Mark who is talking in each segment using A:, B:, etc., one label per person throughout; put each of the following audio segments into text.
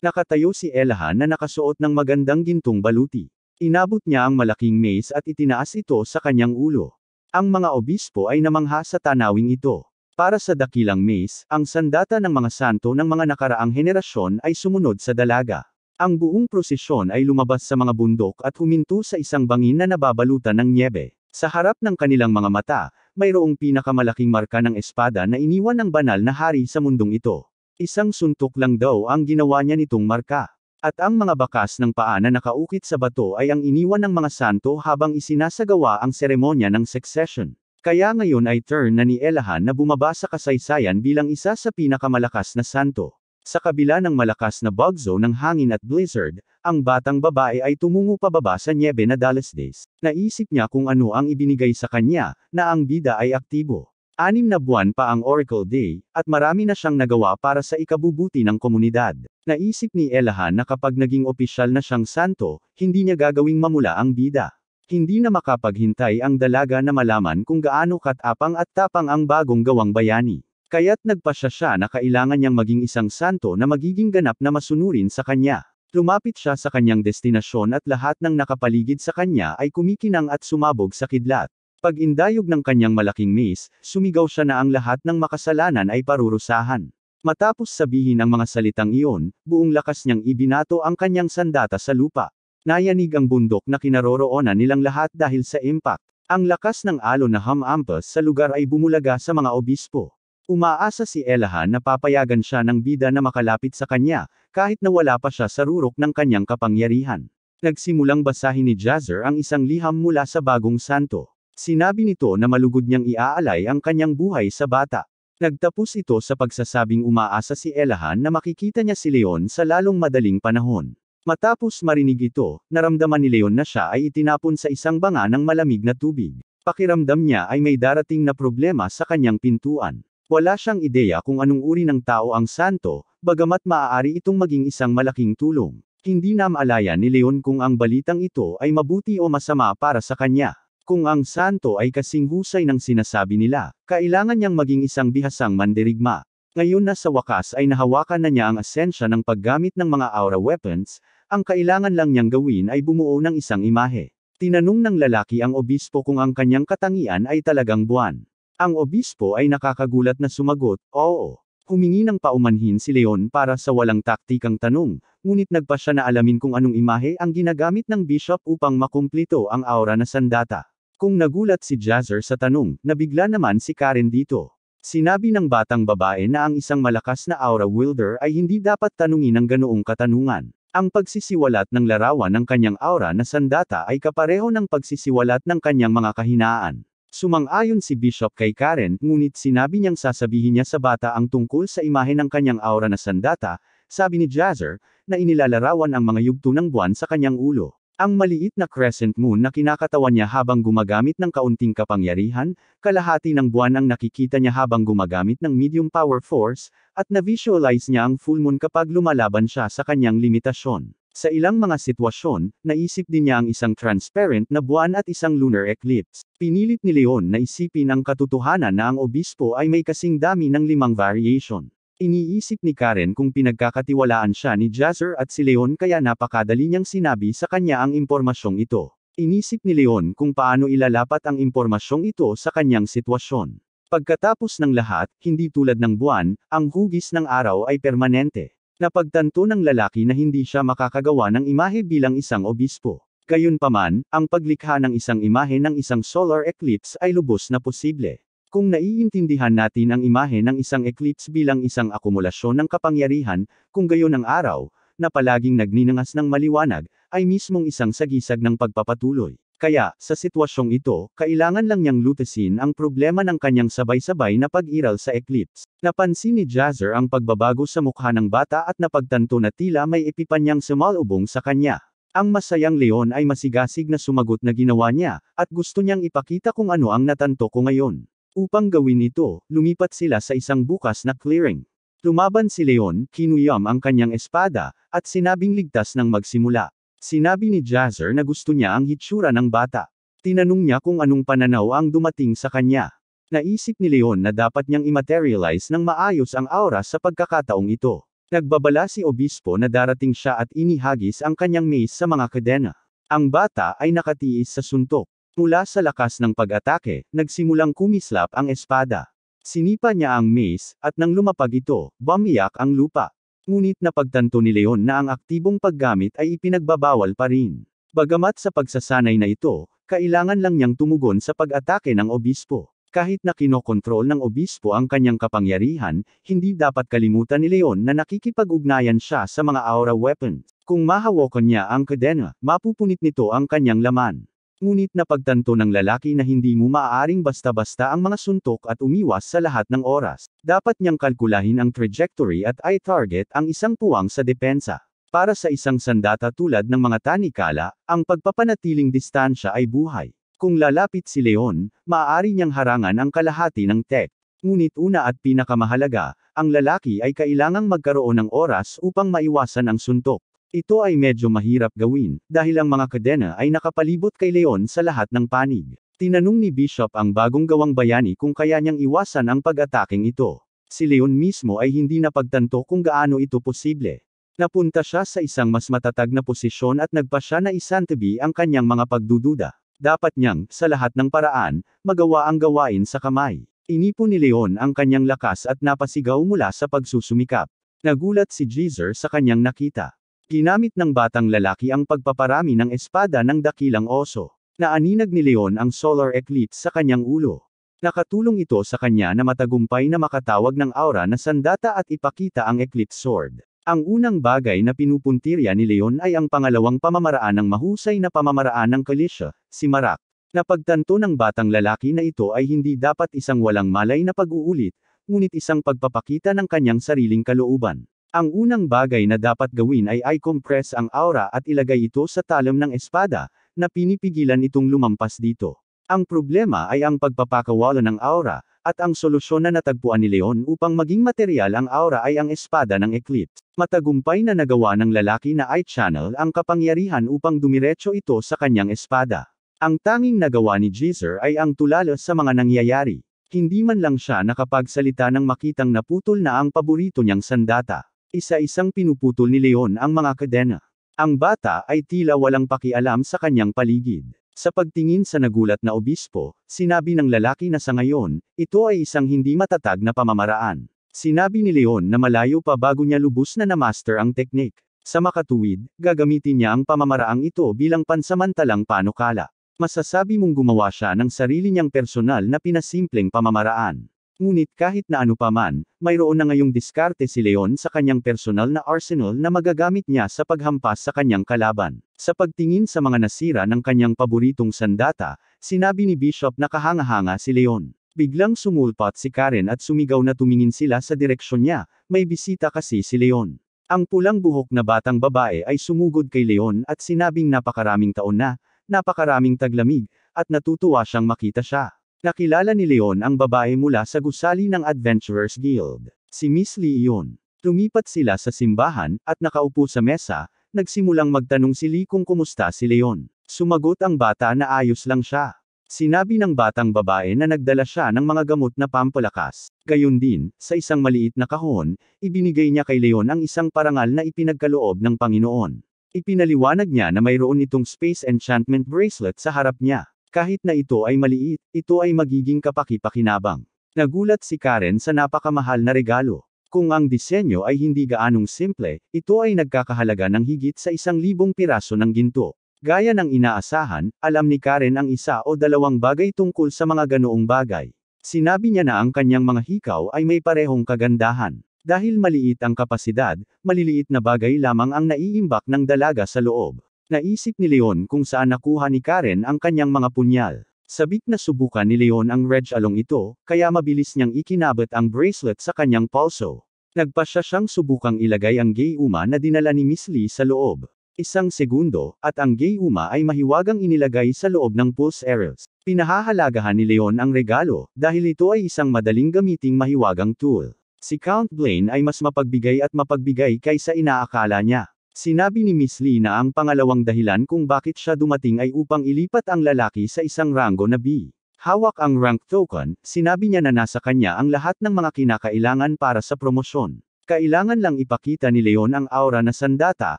A: Nakatayo si Elahan na nakasuot ng magandang gintong baluti. Inabot niya ang malaking mace at itinaas ito sa kanyang ulo. Ang mga obispo ay namangha sa tanawing ito. Para sa dakilang mace, ang sandata ng mga santo ng mga nakaraang henerasyon ay sumunod sa dalaga. Ang buong prosesyon ay lumabas sa mga bundok at huminto sa isang bangin na nababalutan ng nyebe. Sa harap ng kanilang mga mata, mayroong pinakamalaking marka ng espada na iniwan ng banal na hari sa mundong ito. Isang suntok lang daw ang ginawa niya nitong marka. At ang mga bakas ng paa na nakaukit sa bato ay ang iniwan ng mga santo habang isinasagawa ang seremonya ng succession. Kaya ngayon ay turn na ni Elahan na bumaba sa kasaysayan bilang isa sa pinakamalakas na santo. Sa kabila ng malakas na bugzo ng hangin at blizzard, ang batang babae ay tumungo pababa sa nyebe na Dalasdays. Naisip niya kung ano ang ibinigay sa kanya, na ang bida ay aktibo. 6 na buwan pa ang Oracle Day, at marami na siyang nagawa para sa ikabubuti ng komunidad. Naisip ni Elahan na kapag naging opisyal na siyang santo, hindi niya gagawing mamula ang bida. Hindi na makapaghintay ang dalaga na malaman kung gaano katapang at tapang ang bagong gawang bayani. Kaya't nagpasya siya na kailangan niyang maging isang santo na magiging ganap na masunurin sa kanya. Lumapit siya sa kanyang destinasyon at lahat ng nakapaligid sa kanya ay kumikinang at sumabog sa kidlat. Pag-indayog ng kanyang malaking mace, sumigaw siya na ang lahat ng makasalanan ay parurusahan. Matapos sabihin ang mga salitang iyon, buong lakas niyang ibinato ang kanyang sandata sa lupa. Nayanig ang bundok na kinaroroonan nilang lahat dahil sa impact. Ang lakas ng alon na humampas sa lugar ay bumulaga sa mga obispo. Umaasa si Elahan na papayagan siya ng bida na makalapit sa kanya, kahit na wala pa siya sa rurok ng kanyang kapangyarihan. Nagsimulang basahin ni Jazer ang isang liham mula sa bagong santo. Sinabi nito na malugod niyang iaalay ang kanyang buhay sa bata. Nagtapos ito sa pagsasabing umaasa si Elahan na makikita niya si Leon sa lalong madaling panahon. Matapos marinig ito, naramdaman ni Leon na siya ay itinapon sa isang banga ng malamig na tubig. Pakiramdam niya ay may darating na problema sa kanyang pintuan. Wala siyang ideya kung anong uri ng tao ang santo, bagamat maaari itong maging isang malaking tulong. Hindi na maalaya ni Leon kung ang balitang ito ay mabuti o masama para sa kanya. Kung ang santo ay kasing husay ng sinasabi nila, kailangan niyang maging isang bihasang mandirigma. Ngayon na sa wakas ay nahawakan na niya ang asensya ng paggamit ng mga aura weapons, ang kailangan lang niyang gawin ay bumuo ng isang imahe. Tinanong ng lalaki ang obispo kung ang kanyang katangian ay talagang buwan. Ang obispo ay nakakagulat na sumagot, oo. Humingi ng paumanhin si Leon para sa walang taktikang tanong, ngunit nagpa siya na alamin kung anong imahe ang ginagamit ng bishop upang makumplito ang aura na sandata. Kung nagulat si Jazer sa tanong, nabigla naman si Karen dito. Sinabi ng batang babae na ang isang malakas na aura wielder ay hindi dapat tanungin ng ganoong katanungan. Ang pagsisiwalat ng larawan ng kanyang aura na sandata ay kapareho ng pagsisiwalat ng kanyang mga kahinaan. Sumang-ayon si Bishop kay Karen, ngunit sinabi niyang sasabihin niya sa bata ang tungkol sa imahe ng kanyang aura na sandata, sabi ni Jazer, na inilalarawan ang mga yugto ng buwan sa kanyang ulo. Ang maliit na crescent moon na kinakatawan niya habang gumagamit ng kaunting kapangyarihan, kalahati ng buwan ang nakikita niya habang gumagamit ng medium power force, at na-visualize niya ang full moon kapag lumalaban siya sa kanyang limitasyon. Sa ilang mga sitwasyon, naisip din niya ang isang transparent na buwan at isang lunar eclipse. Pinilit ni Leon na isipin ang katotohanan na ang obispo ay may kasing dami ng 5 variation. Iniisip ni Karen kung pinagkakatiwalaan siya ni Jazer at si Leon kaya napakadali niyang sinabi sa kanya ang impormasyong ito. Inisip ni Leon kung paano ilalapat ang impormasyong ito sa kanyang sitwasyon. Pagkatapos ng lahat, hindi tulad ng buwan, ang hugis ng araw ay permanente. Napagtanto ng lalaki na hindi siya makakagawa ng imahe bilang isang obispo. Gayunpaman, ang paglikha ng isang imahe ng isang solar eclipse ay lubos na posible. Kung naiintindihan natin ang imahe ng isang eclipse bilang isang akumulasyon ng kapangyarihan, kung gayon ang araw, na palaging nagninangas ng maliwanag, ay mismong isang sagisag ng pagpapatuloy. Kaya, sa sitwasyong ito, kailangan lang niyang lutasin ang problema ng kanyang sabay-sabay na pag-iral sa eclipse. Napansin ni Jazer ang pagbabago sa mukha ng bata at napagtanto na tila may epipanyang sumalubong sa kanya. Ang masayang Leon ay masigasig na sumagot na ginawa niya, at gusto niyang ipakita kung ano ang natanto ko ngayon. Upang gawin ito, lumipat sila sa isang bukas na clearing. Lumaban si Leon, kinuyam ang kanyang espada, at sinabing ligtas nang magsimula. Sinabi ni Jazer na gusto niya ang hitsura ng bata. Tinanong niya kung anong pananaw ang dumating sa kanya. Naisip ni Leon na dapat niyang i-materialize ng maayos ang aura sa pagkakataong ito. Nagbabala si Obispo na darating siya at inihagis ang kanyang mace sa mga kadena. Ang bata ay nakatiis sa suntok. Mula sa lakas ng pag-atake, nagsimulang kumislap ang espada. Sinipa niya ang mace, at nang lumapag ito, bumiyak ang lupa. Ngunit napagtanto ni Leon na ang aktibong paggamit ay ipinagbabawal pa rin. Bagamat sa pagsasanay na ito, kailangan lang niyang tumugon sa pag-atake ng obispo. Kahit na kinokontrol ng obispo ang kanyang kapangyarihan, hindi dapat kalimutan ni Leon na nakikipag-ugnayan siya sa mga aura weapons. Kung mahawakan niya ang kadena, mapupunit nito ang kanyang laman. Ngunit napagtanto ng lalaki na hindi mo maaaring basta-basta ang mga suntok at umiwas sa lahat ng oras. Dapat niyang kalkulahin ang trajectory at i-target ang isang puwang sa depensa. Para sa isang sandata tulad ng mga tanikala, ang pagpapanatiling distansya ay buhay. Kung lalapit si Leon, maaari niyang harangan ang kalahati ng tech. Ngunit una at pinakamahalaga, ang lalaki ay kailangang magkaroon ng oras upang maiwasan ang suntok. Ito ay medyo mahirap gawin, dahil ang mga kadena ay nakapalibot kay Leon sa lahat ng panig. Tinanong ni Bishop ang bagong gawang bayani kung kaya niyang iwasan ang pag-ataking ito. Si Leon mismo ay hindi napagtanto kung gaano ito posible. Napunta siya sa isang mas matatag na posisyon at nagpa siya na isantabi ang kanyang mga pagdududa. Dapat niyang, sa lahat ng paraan, magawa ang gawain sa kamay. Inipon ni Leon ang kanyang lakas at napasigaw mula sa pagsusumikap. Nagulat si Jeezer sa kanyang nakita. Ginamit ng batang lalaki ang pagpaparami ng espada ng dakilang oso. Naaninag ni Leon ang solar eclipse sa kanyang ulo. Nakatulong ito sa kanya na matagumpay na makatawag ng aura na sandata at ipakita ang eclipse sword. Ang unang bagay na pinupuntirya ni Leon ay ang pangalawang pamamaraan ng mahusay na pamamaraan ng Kalisha, si Marak. Napagtanto ng batang lalaki na ito ay hindi dapat isang walang malay na pag-uulit, ngunit isang pagpapakita ng kanyang sariling kalooban. Ang unang bagay na dapat gawin ay i-compress ang aura at ilagay ito sa talim ng espada, na pinipigilan itong lumampas dito. Ang problema ay ang pagpapakawala ng aura, at ang solusyon na natagpuan ni Leon upang maging material ang aura ay ang espada ng Eclipse. Matagumpay na nagawa ng lalaki na i-channel ang kapangyarihan upang dumiretso ito sa kanyang espada. Ang tanging nagawa ni Jeezer ay ang tulala sa mga nangyayari. Hindi man lang siya nakapagsalita nang makitang naputol na ang paborito niyang sandata. Isa-isang pinuputol ni Leon ang mga kadena. Ang bata ay tila walang pakialam sa kanyang paligid. Sa pagtingin sa nagulat na obispo, sinabi ng lalaki na sa ngayon, ito ay isang hindi matatag na pamamaraan. Sinabi ni Leon na malayo pa bago niya lubos na na-master ang teknik. Sa makatuwid, gagamitin niya ang pamamaraang ito bilang pansamantalang panukala. Masasabi mong gumawa siya ng sarili niyang personal na pinasimpleng pamamaraan. Ngunit kahit na ano paman, mayroon na ngayong diskarte si Leon sa kanyang personal na arsenal na magagamit niya sa paghampas sa kanyang kalaban. Sa pagtingin sa mga nasira ng kanyang paboritong sandata, sinabi ni Bishop na kahanga-hanga si Leon. Biglang sumulpat si Karen at sumigaw na tumingin sila sa direksyon niya, may bisita kasi si Leon. Ang pulang buhok na batang babae ay sumugod kay Leon at sinabing napakaraming taon na, napakaraming taglamig, at natutuwa siyang makita siya. Nakilala ni Leon ang babae mula sa gusali ng Adventurers Guild. Si Miss Lee iyon. Lumipat sila sa simbahan, at nakaupo sa mesa, nagsimulang magtanong si Lee kung kumusta si Leon. Sumagot ang bata na ayos lang siya. Sinabi ng batang babae na nagdala siya ng mga gamot na pampalakas. Gayon din, sa isang maliit na kahon, ibinigay niya kay Leon ang isang parangal na ipinagkaloob ng Panginoon. Ipinaliwanag niya na mayroon itong space enchantment bracelet sa harap niya. Kahit na ito ay maliit, ito ay magiging kapaki-pakinabang. Nagulat si Karen sa napakamahal na regalo. Kung ang disenyo ay hindi gaanong simple, ito ay nagkakahalaga ng higit sa 1,000 piraso ng ginto. Gaya ng inaasahan, alam ni Karen ang isa o dalawang bagay tungkol sa mga ganoong bagay. Sinabi niya na ang kanyang mga hikaw ay may parehong kagandahan. Dahil maliit ang kapasidad, maliliit na bagay lamang ang naiimbak ng dalaga sa loob. Naisip ni Leon kung saan nakuha ni Karen ang kanyang mga punyal. Sabik na subukan ni Leon ang Reg Along ito, kaya mabilis niyang ikinabot ang bracelet sa kanyang pulso. Nagpasya siyang subukang ilagay ang Gayuma na dinala ni Miss Lee sa loob. 1 segundo, at ang Gayuma ay mahiwagang inilagay sa loob ng pulse arrows. Pinahahalagahan ni Leon ang regalo, dahil ito ay isang madaling gamiting mahiwagang tool. Si Count Blaine ay mas mapagbigay at mapagbigay kaysa inaakala niya. Sinabi ni Miss Lee na ang pangalawang dahilan kung bakit siya dumating ay upang ilipat ang lalaki sa isang ranggo na B. Hawak ang rank token, sinabi niya na nasa kanya ang lahat ng mga kinakailangan para sa promosyon. Kailangan lang ipakita ni Leon ang aura na sandata,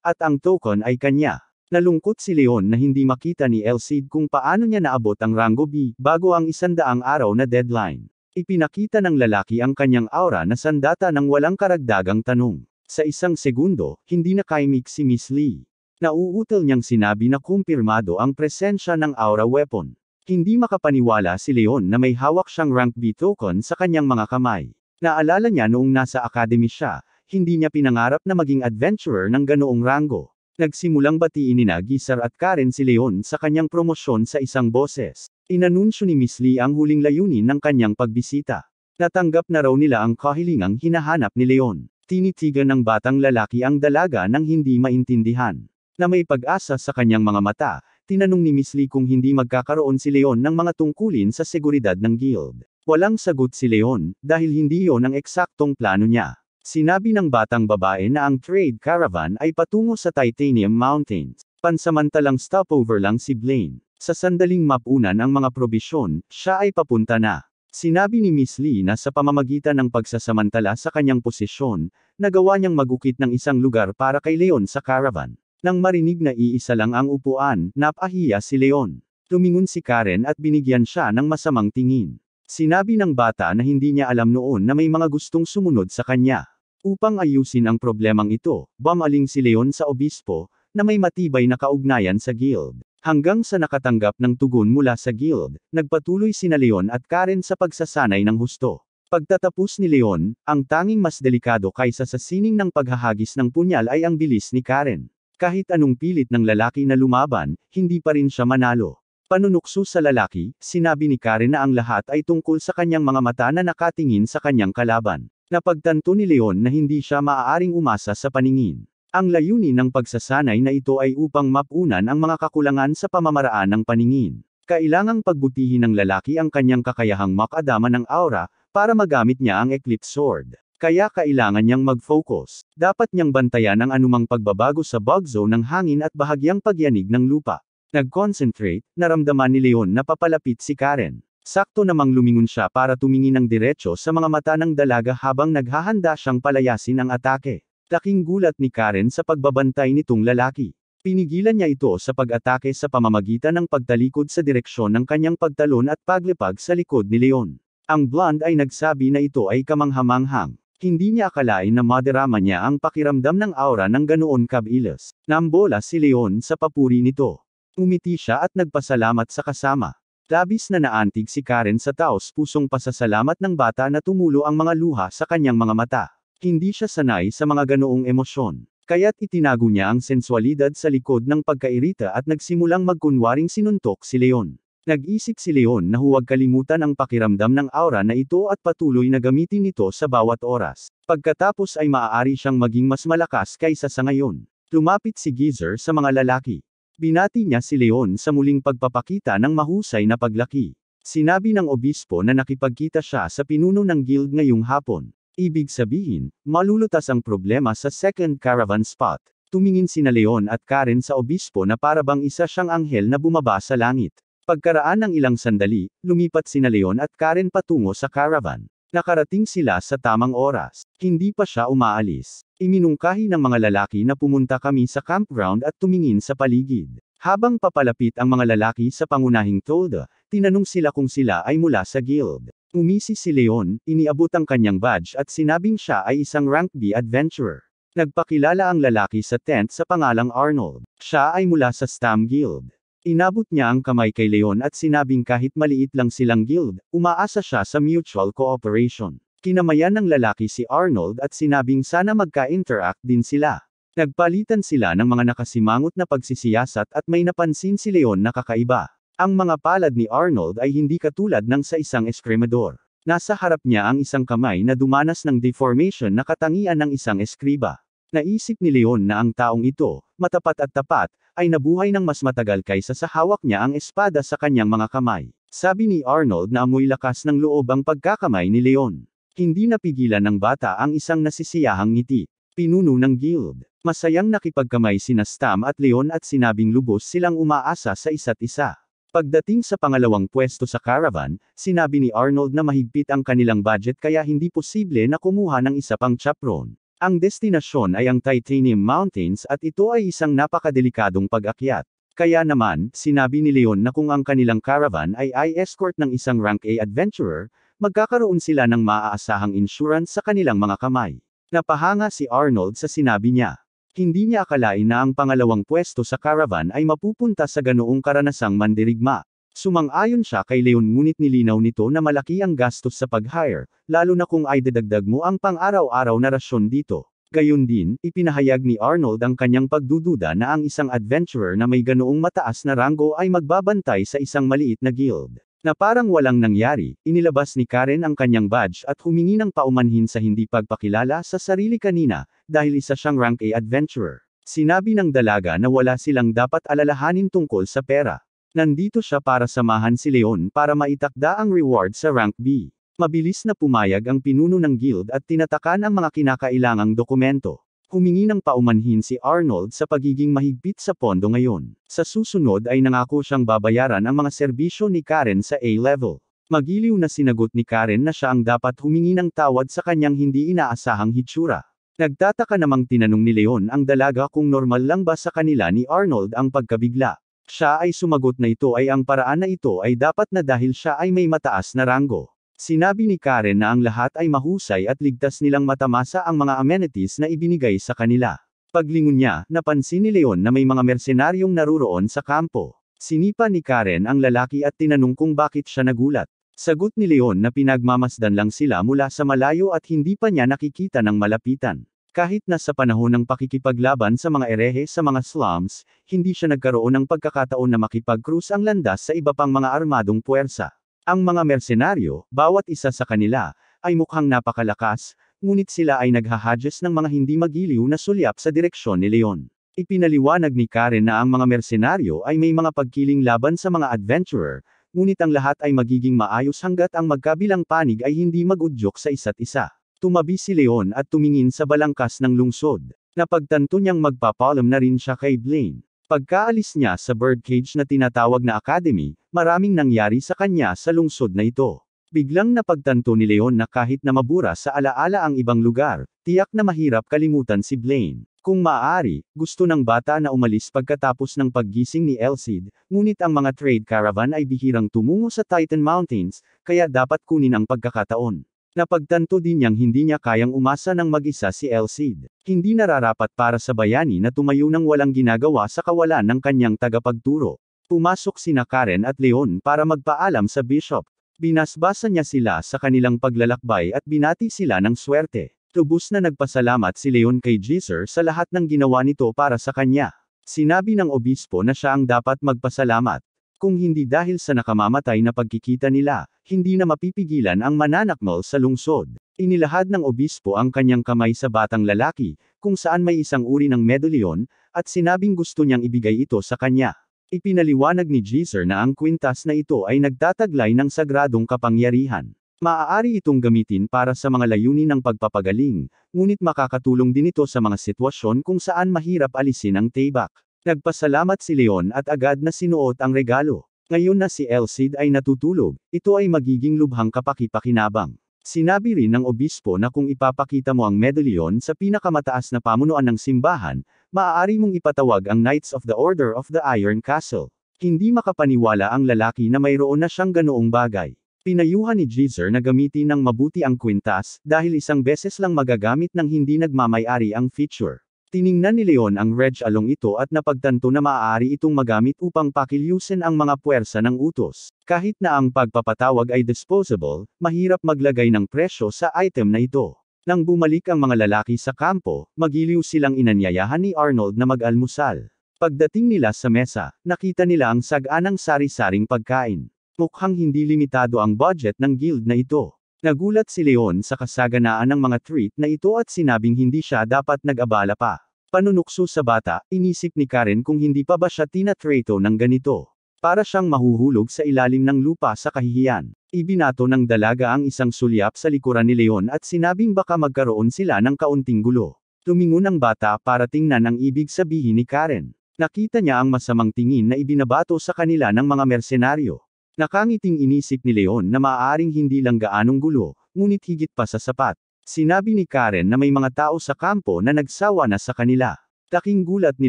A: at ang token ay kanya. Nalungkot si Leon na hindi makita ni Elcid kung paano niya naabot ang rango B, bago ang 100 araw na deadline. Ipinakita ng lalaki ang kanyang aura na sandata nang walang karagdagang tanong. Sa isang segundo, hindi nakaimik si Miss Lee. Nauutal niyang sinabi na kumpirmado ang presensya ng aura weapon. Hindi makapaniwala si Leon na may hawak siyang rank B token sa kanyang mga kamay. Naalala niya noong nasa academy siya, hindi niya pinangarap na maging adventurer ng ganoong rango. Nagsimulang batiin ni Gisar at Karen si Leon sa kanyang promosyon sa isang boses. Inanunsyo ni Miss Lee ang huling layunin ng kanyang pagbisita. Natanggap na raw nila ang kahilingang hinahanap ni Leon. Tinitigan ng batang lalaki ang dalaga nang hindi maintindihan. Na may pag-asa sa kanyang mga mata, tinanong ni Miss Lee kung hindi magkakaroon si Leon ng mga tungkulin sa seguridad ng guild. Walang sagot si Leon, dahil hindi yon ang eksaktong plano niya. Sinabi ng batang babae na ang trade caravan ay patungo sa Titanium Mountains. Pansamantalang stopover lang si Blaine. Sa sandaling mapunan ang mga probisyon, siya ay papunta na. Sinabi ni Miss Lee na sa pamamagitan ng pagsasamantala sa kanyang posisyon, nagawa niyang magukit ng isang lugar para kay Leon sa caravan. Nang marinig na iisa lang ang upuan, napahiya si Leon. Lumingon si Karen at binigyan siya ng masamang tingin. Sinabi ng bata na hindi niya alam noon na may mga gustong sumunod sa kanya. Upang ayusin ang problemang ito, bumaling si Leon sa obispo, na may matibay na kaugnayan sa guild. Hanggang sa nakatanggap ng tugon mula sa guild, nagpatuloy sina Leon at Karen sa pagsasanay ng husto. Pagtatapos ni Leon, ang tanging mas delikado kaysa sa sining ng paghahagis ng punyal ay ang bilis ni Karen. Kahit anong pilit ng lalaki na lumaban, hindi pa rin siya manalo. Panunukso sa lalaki, sinabi ni Karen na ang lahat ay tungkol sa kanyang mga mata na nakatingin sa kanyang kalaban. Napagtanto ni Leon na hindi siya maaaring umasa sa paningin. Ang layunin ng pagsasanay na ito ay upang mapunan ang mga kakulangan sa pamamaraan ng paningin. Kailangang pagbutihin ng lalaki ang kanyang kakayahang makadama ng aura, para magamit niya ang Eclipse Sword. Kaya kailangan niyang mag-focus. Dapat niyang bantayan ang anumang pagbabago sa bug zone ng hangin at bahagyang pagyanig ng lupa. Nag-concentrate, naramdaman ni Leon na papalapit si Karen. Sakto namang lumingon siya para tumingin ng diretso sa mga mata ng dalaga habang naghahanda siyang palayasin ang atake. Laking gulat ni Karen sa pagbabantay nitong lalaki. Pinigilan niya ito sa pag-atake sa pamamagitan ng pagtalikod sa direksyon ng kanyang pagtalon at paglipag sa likod ni Leon. Ang blonde ay nagsabi na ito ay kamanghamanghang. Hindi niya akalain na madarama niya ang pakiramdam ng aura ng ganoon kabilis. Nambola si Leon sa papuri nito. Umiti siya at nagpasalamat sa kasama. Labis na naantig si Karen sa taos-pusong pasasalamat ng bata na tumulo ang mga luha sa kanyang mga mata. Hindi siya sanay sa mga ganoong emosyon. Kaya't itinago niya ang sensualidad sa likod ng pagkairita at nagsimulang magkunwaring sinuntok si Leon. Nag-isip si Leon na huwag kalimutan ang pakiramdam ng aura na ito at patuloy na gamitin ito sa bawat oras. Pagkatapos ay maaari siyang maging mas malakas kaysa sa ngayon. Lumapit si Geezer sa mga lalaki. Binati niya si Leon sa muling pagpapakita ng mahusay na paglaki. Sinabi ng obispo na nakipagkita siya sa pinuno ng guild ngayong hapon. Ibig sabihin, malulutas ang problema sa second caravan spot. Tumingin sina Leon at Karen sa obispo na parabang isa siyang anghel na bumaba sa langit. Pagkaraan ng ilang sandali, lumipat sina Leon at Karen patungo sa caravan. Nakarating sila sa tamang oras. Hindi pa siya umaalis. Iminungkahi ng mga lalaki na pumunta kami sa campground at tumingin sa paligid. Habang papalapit ang mga lalaki sa pangunahing tolda, tinanong sila kung sila ay mula sa guild. Umisi si Leon, iniabot ang kanyang badge at sinabing siya ay isang rank B adventurer. Nagpakilala ang lalaki sa tent sa pangalang Arnold. Siya ay mula sa Stam Guild. Inabot niya ang kamay kay Leon at sinabing kahit maliit lang silang guild, umaasa siya sa mutual cooperation. Kinamayan ng lalaki si Arnold at sinabing sana magka-interact din sila. Nagpalitan sila ng mga nakasimangot na pagsisiyasat at may napansin si Leon na kakaiba. Ang mga palad ni Arnold ay hindi katulad ng sa isang eskrimador. Nasa harap niya ang isang kamay na dumanas ng deformation na katangian ng isang eskriba. Naisip ni Leon na ang taong ito, matapat at tapat, ay nabuhay ng mas matagal kaysa sa hawak niya ang espada sa kanyang mga kamay. Sabi ni Arnold na amoy lakas ng loob ang pagkakamay ni Leon. Hindi napigilan ng bata ang isang nasisiyahang ngiti. Pinuno ng guild. Masayang nakipagkamay sina Stam at Leon at sinabing lubos silang umaasa sa isa't isa. Pagdating sa pangalawang pwesto sa caravan, sinabi ni Arnold na mahigpit ang kanilang budget kaya hindi posible na kumuha ng isa pang chaperone. Ang destinasyon ay ang Titanium Mountains at ito ay isang napakadelikadong pag-akyat. Kaya naman, sinabi ni Leon na kung ang kanilang caravan ay i-escort ng isang rank A adventurer, magkakaroon sila ng maaasahang insurance sa kanilang mga kamay. Napahanga si Arnold sa sinabi niya. Hindi niya akalain na ang pangalawang pwesto sa caravan ay mapupunta sa ganoong karanasang mandirigma. Sumang-ayon siya kay Leon ngunit nilinaw nito na malaki ang gastos sa pag-hire, lalo na kung ay dadagdag mo ang pang-araw-araw na rasyon dito. Gayun din, ipinahayag ni Arnold ang kanyang pagdududa na ang isang adventurer na may ganoong mataas na ranggo ay magbabantay sa isang maliit na guild. Na parang walang nangyari, inilabas ni Karen ang kanyang badge at humingi ng paumanhin sa hindi pagpakilala sa sarili kanina, dahil isa siyang rank A adventurer. Sinabi ng dalaga na wala silang dapat alalahanin tungkol sa pera. Nandito siya para samahan si Leon para maitakda ang reward sa rank B. Mabilis na pumayag ang pinuno ng guild at tinatakan ang mga kinakailangang dokumento. Humingi ng paumanhin si Arnold sa pagiging mahigpit sa pondo ngayon. Sa susunod ay nangako siyang babayaran ang mga serbisyo ni Karen sa A-level. Magiliw na sinagot ni Karen na siya ang dapat humingi ng tawad sa kanyang hindi inaasahang hitsura. Nagtataka namang tinanong ni Leon ang dalaga kung normal lang ba sa kanila ni Arnold ang pagkabigla. Siya ay sumagot na ito ay ang paraan na ito ay dapat na dahil siya ay may mataas na ranggo. Sinabi ni Karen na ang lahat ay mahusay at ligtas nilang matamasa ang mga amenities na ibinigay sa kanila. Paglingon niya, napansin ni Leon na may mga mersenaryong naruroon sa kampo. Sinipa ni Karen ang lalaki at tinanong kung bakit siya nagulat. Sagot ni Leon na pinagmamasdan lang sila mula sa malayo at hindi pa niya nakikita ng malapitan. Kahit na sa panahon ng pakikipaglaban sa mga erehe sa mga slums, hindi siya nagkaroon ng pagkakataon na makipag-cruise ang landas sa iba pang mga armadong puwersa. Ang mga mersenaryo, bawat isa sa kanila, ay mukhang napakalakas, ngunit sila ay naghahadges ng mga hindi magiliw na sulyap sa direksyon ni Leon. Ipinaliwanag ni Karen na ang mga mersenaryo ay may mga pagkiling laban sa mga adventurer, ngunit ang lahat ay magiging maayos hanggat ang magkabilang panig ay hindi mag-udyok sa isa't isa. Tumabi si Leon at tumingin sa balangkas ng lungsod. Napagtanto niyang magpapalam na rin siya kay Blaine. Pagkaalis niya sa birdcage na tinatawag na academy, maraming nangyari sa kanya sa lungsod na ito. Biglang napagtanto ni Leon na kahit na mabura sa alaala ang ibang lugar, tiyak na mahirap kalimutan si Blaine. Kung maaari, gusto ng bata na umalis pagkatapos ng paggising ni Elcid, ngunit ang mga trade caravan ay bihirang tumungo sa Titan Mountains, kaya dapat kunin ang pagkakataon. Napagtanto din niyang hindi niya kayang umasa ng mag-isa si Elcid. Hindi nararapat para sa bayani na tumayo ng walang ginagawa sa kawalan ng kanyang tagapagturo. Pumasok sina Karen at Leon para magpaalam sa bishop. Binasbasa niya sila sa kanilang paglalakbay at binati sila ng swerte. Lubos na nagpasalamat si Leon kay Jesus sa lahat ng ginawa nito para sa kanya. Sinabi ng obispo na siya ang dapat magpasalamat. Kung hindi dahil sa nakamamatay na pagkikita nila, hindi na mapipigilan ang mananakmal sa lungsod. Inilahad ng obispo ang kanyang kamay sa batang lalaki, kung saan may isang uri ng medalyon, at sinabing gusto niyang ibigay ito sa kanya. Ipinaliwanag ni Jesus na ang kwintas na ito ay nagtataglay ng sagradong kapangyarihan. Maaari itong gamitin para sa mga layunin ng pagpapagaling, ngunit makakatulong din ito sa mga sitwasyon kung saan mahirap alisin ang tibak. Nagpasalamat si Leon at agad na sinuot ang regalo. Ngayon na si Elcid ay natutulog, ito ay magiging lubhang kapaki-pakinabang. Sinabi rin ng obispo na kung ipapakita mo ang medalyon sa pinakamataas na pamunuan ng simbahan, maaari mong ipatawag ang Knights of the Order of the Iron Castle. Hindi makapaniwala ang lalaki na mayroon na siyang ganoong bagay. Pinayuhan ni Jesus na gamitin ng mabuti ang kwintas, dahil isang beses lang magagamit ng hindi nagmamay-ari ang feature. Tiningnan ni Leon ang reg along ito at napagtanto na maaari itong magamit upang pakilyusin ang mga puwersa ng utos. Kahit na ang pagpapatawag ay disposable, mahirap maglagay ng presyo sa item na ito. Nang bumalik ang mga lalaki sa kampo, magiliw silang inanyayahan ni Arnold na mag-almusal. Pagdating nila sa mesa, nakita nila ang saganang sari-saring pagkain. Mukhang hindi limitado ang budget ng guild na ito. Nagulat si Leon sa kasaganaan ng mga treat na ito at sinabing hindi siya dapat nag-abala pa. Panunukso sa bata, inisip ni Karen kung hindi pa ba siya tinatrato ng ganito. Para siyang mahuhulog sa ilalim ng lupa sa kahihiyan. Ibinato ng dalaga ang isang sulyap sa likuran ni Leon at sinabing baka magkaroon sila ng kaunting gulo. Tumingon ang bata para tingnan ang ibig sabihin ni Karen. Nakita niya ang masamang tingin na ibinabato sa kanila ng mga mersenaryo. Nakangiting inisip ni Leon na maaaring hindi lang gaanong gulo, ngunit higit pa sa sapat. Sinabi ni Karen na may mga tao sa kampo na nagsawa na sa kanila. Laking gulat ni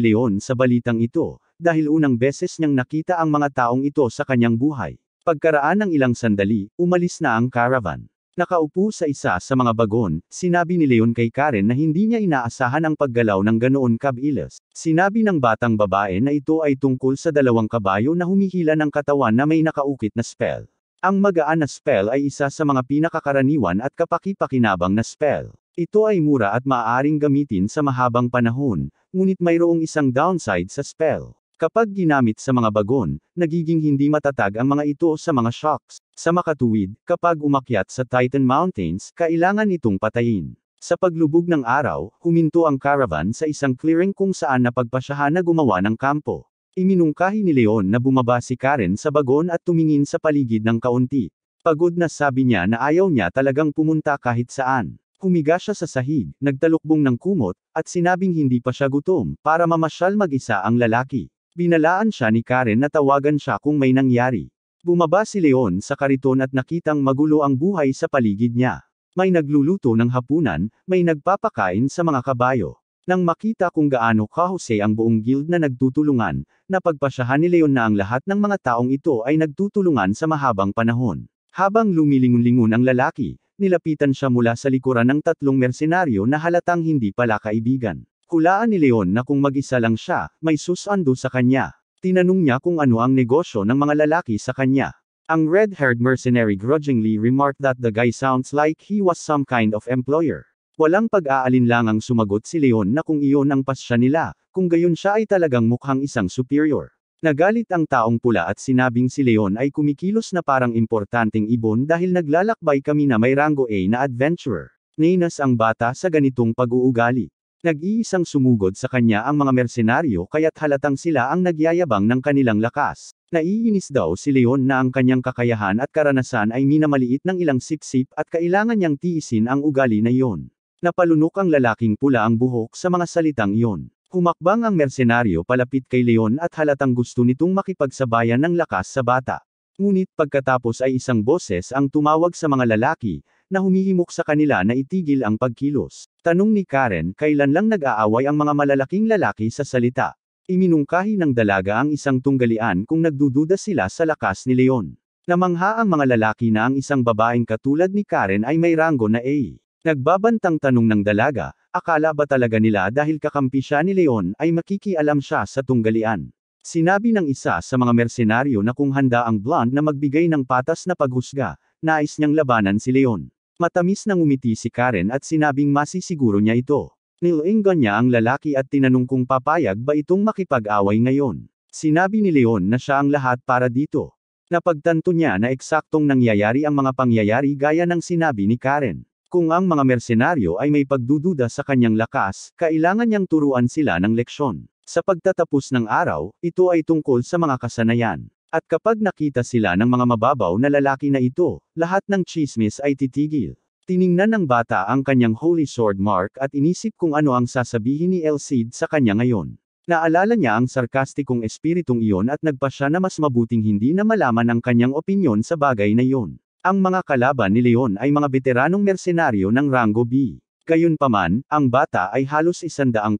A: Leon sa balitang ito, dahil unang beses niyang nakita ang mga taong ito sa kanyang buhay. Pagkaraan ng ilang sandali, umalis na ang caravan. Nakaupo sa isa sa mga bagon, sinabi ni Leon kay Karen na hindi niya inaasahan ang paggalaw ng ganoon kabilis. Sinabi ng batang babae na ito ay tungkol sa 2 kabayo na humihila ng katawan na may nakaukit na spell. Ang magaan na spell ay isa sa mga pinakakaraniwan at kapaki-pakinabang na spell. Ito ay mura at maaaring gamitin sa mahabang panahon, ngunit mayroong isang downside sa spell. Kapag ginamit sa mga bagon, nagiging hindi matatag ang mga ito sa mga shocks. Sa makatuwid, kapag umakyat sa Titan Mountains, kailangan itong patayin. Sa paglubog ng araw, huminto ang caravan sa isang clearing kung saan napagpasyahan na gumawa ng kampo. Iminungkahi ni Leon na bumaba si Karen sa bagon at tumingin sa paligid ng kaunti. Pagod na sabi niya na ayaw niya talagang pumunta kahit saan. Humiga siya sa sahig, nagtalukbong ng kumot, at sinabing hindi pa siya gutom, para mamasyal mag-isa ang lalaki. Binalaan siya ni Karen na tawagan siya kung may nangyari. Bumaba si Leon sa kariton at nakitang magulo ang buhay sa paligid niya. May nagluluto ng hapunan, may nagpapakain sa mga kabayo. Nang makita kung gaano kahusay ang buong guild na nagtutulungan, napagpasyahan ni Leon na ang lahat ng mga taong ito ay nagtutulungan sa mahabang panahon. Habang lumilingon-lingon ang lalaki, nilapitan siya mula sa likuran ng 3 mersenaryo na halatang hindi pala kaibigan. Hulaan ni Leon na kung mag-isa lang siya, may susando sa kanya. Tinanong niya kung ano ang negosyo ng mga lalaki sa kanya. Ang red-haired mercenary grudgingly remarked that the guy sounds like he was some kind of employer. Walang pag-aalinlangang sumagot si Leon na kung iyon ang pasya nila, kung gayon siya ay talagang mukhang isang superior. Nagalit ang taong pula at sinabing si Leon ay kumikilos na parang importanteng ibon dahil naglalakbay kami na may rango A na adventurer. Nainas ang bata sa ganitong pag-uugali. Nag-iisang sumugod sa kanya ang mga mersenaryo kaya't halatang sila ang nagyayabang ng kanilang lakas. Naiinis daw si Leon na ang kanyang kakayahan at karanasan ay minamaliit ng ilang sipsip at kailangan niyang tiisin ang ugali na iyon. Napalunok ang lalaking pula ang buhok sa mga salitang iyon. Humakbang ang mersenaryo palapit kay Leon at halatang gusto nitong makipagsabayan ng lakas sa bata. Ngunit pagkatapos ay isang boses ang tumawag sa mga lalaki, na humihimok sa kanila na itigil ang pagkilos. Tanong ni Karen, kailan lang nag-aaway ang mga malalaking lalaki sa salita? Iminungkahi ng dalaga ang isang tunggalian kung nagdududa sila sa lakas ni Leon. Namangha ang mga lalaki na ang isang babaeng katulad ni Karen ay may ranggo na A. Nagbabantang tanong ng dalaga, akala ba talaga nila dahil kakampi siya ni Leon ay makikialam siya sa tunggalian? Sinabi ng isa sa mga mersenaryo na kung handa ang blonde na magbigay ng patas na paghusga, nais niyang labanan si Leon. Matamis nang umiti si Karen at sinabing masisiguro niya ito. Nilainggan niya ang lalaki at tinanong kung papayag ba itong makipag-away ngayon. Sinabi ni Leon na siya ang lahat para dito. Napagtanto niya na eksaktong nangyayari ang mga pangyayari gaya ng sinabi ni Karen. Kung ang mga mersenaryo ay may pagdududa sa kanyang lakas, kailangan niyang turuan sila ng leksyon. Sa pagtatapos ng araw, ito ay tungkol sa mga kasanayan. At kapag nakita sila ng mga mababaw na lalaki na ito, lahat ng chismis ay titigil. Tiningnan ng bata ang kanyang holy sword mark at inisip kung ano ang sasabihin ni Elcid sa kanya ngayon. Naalala niya ang sarkastikong espiritong iyon at nagpasya na mas mabuting hindi na malaman ang kanyang opinyon sa bagay na iyon. Ang mga kalaban ni Leon ay mga veteranong mersenaryo ng rango B. Gayunpaman, ang bata ay halos 100%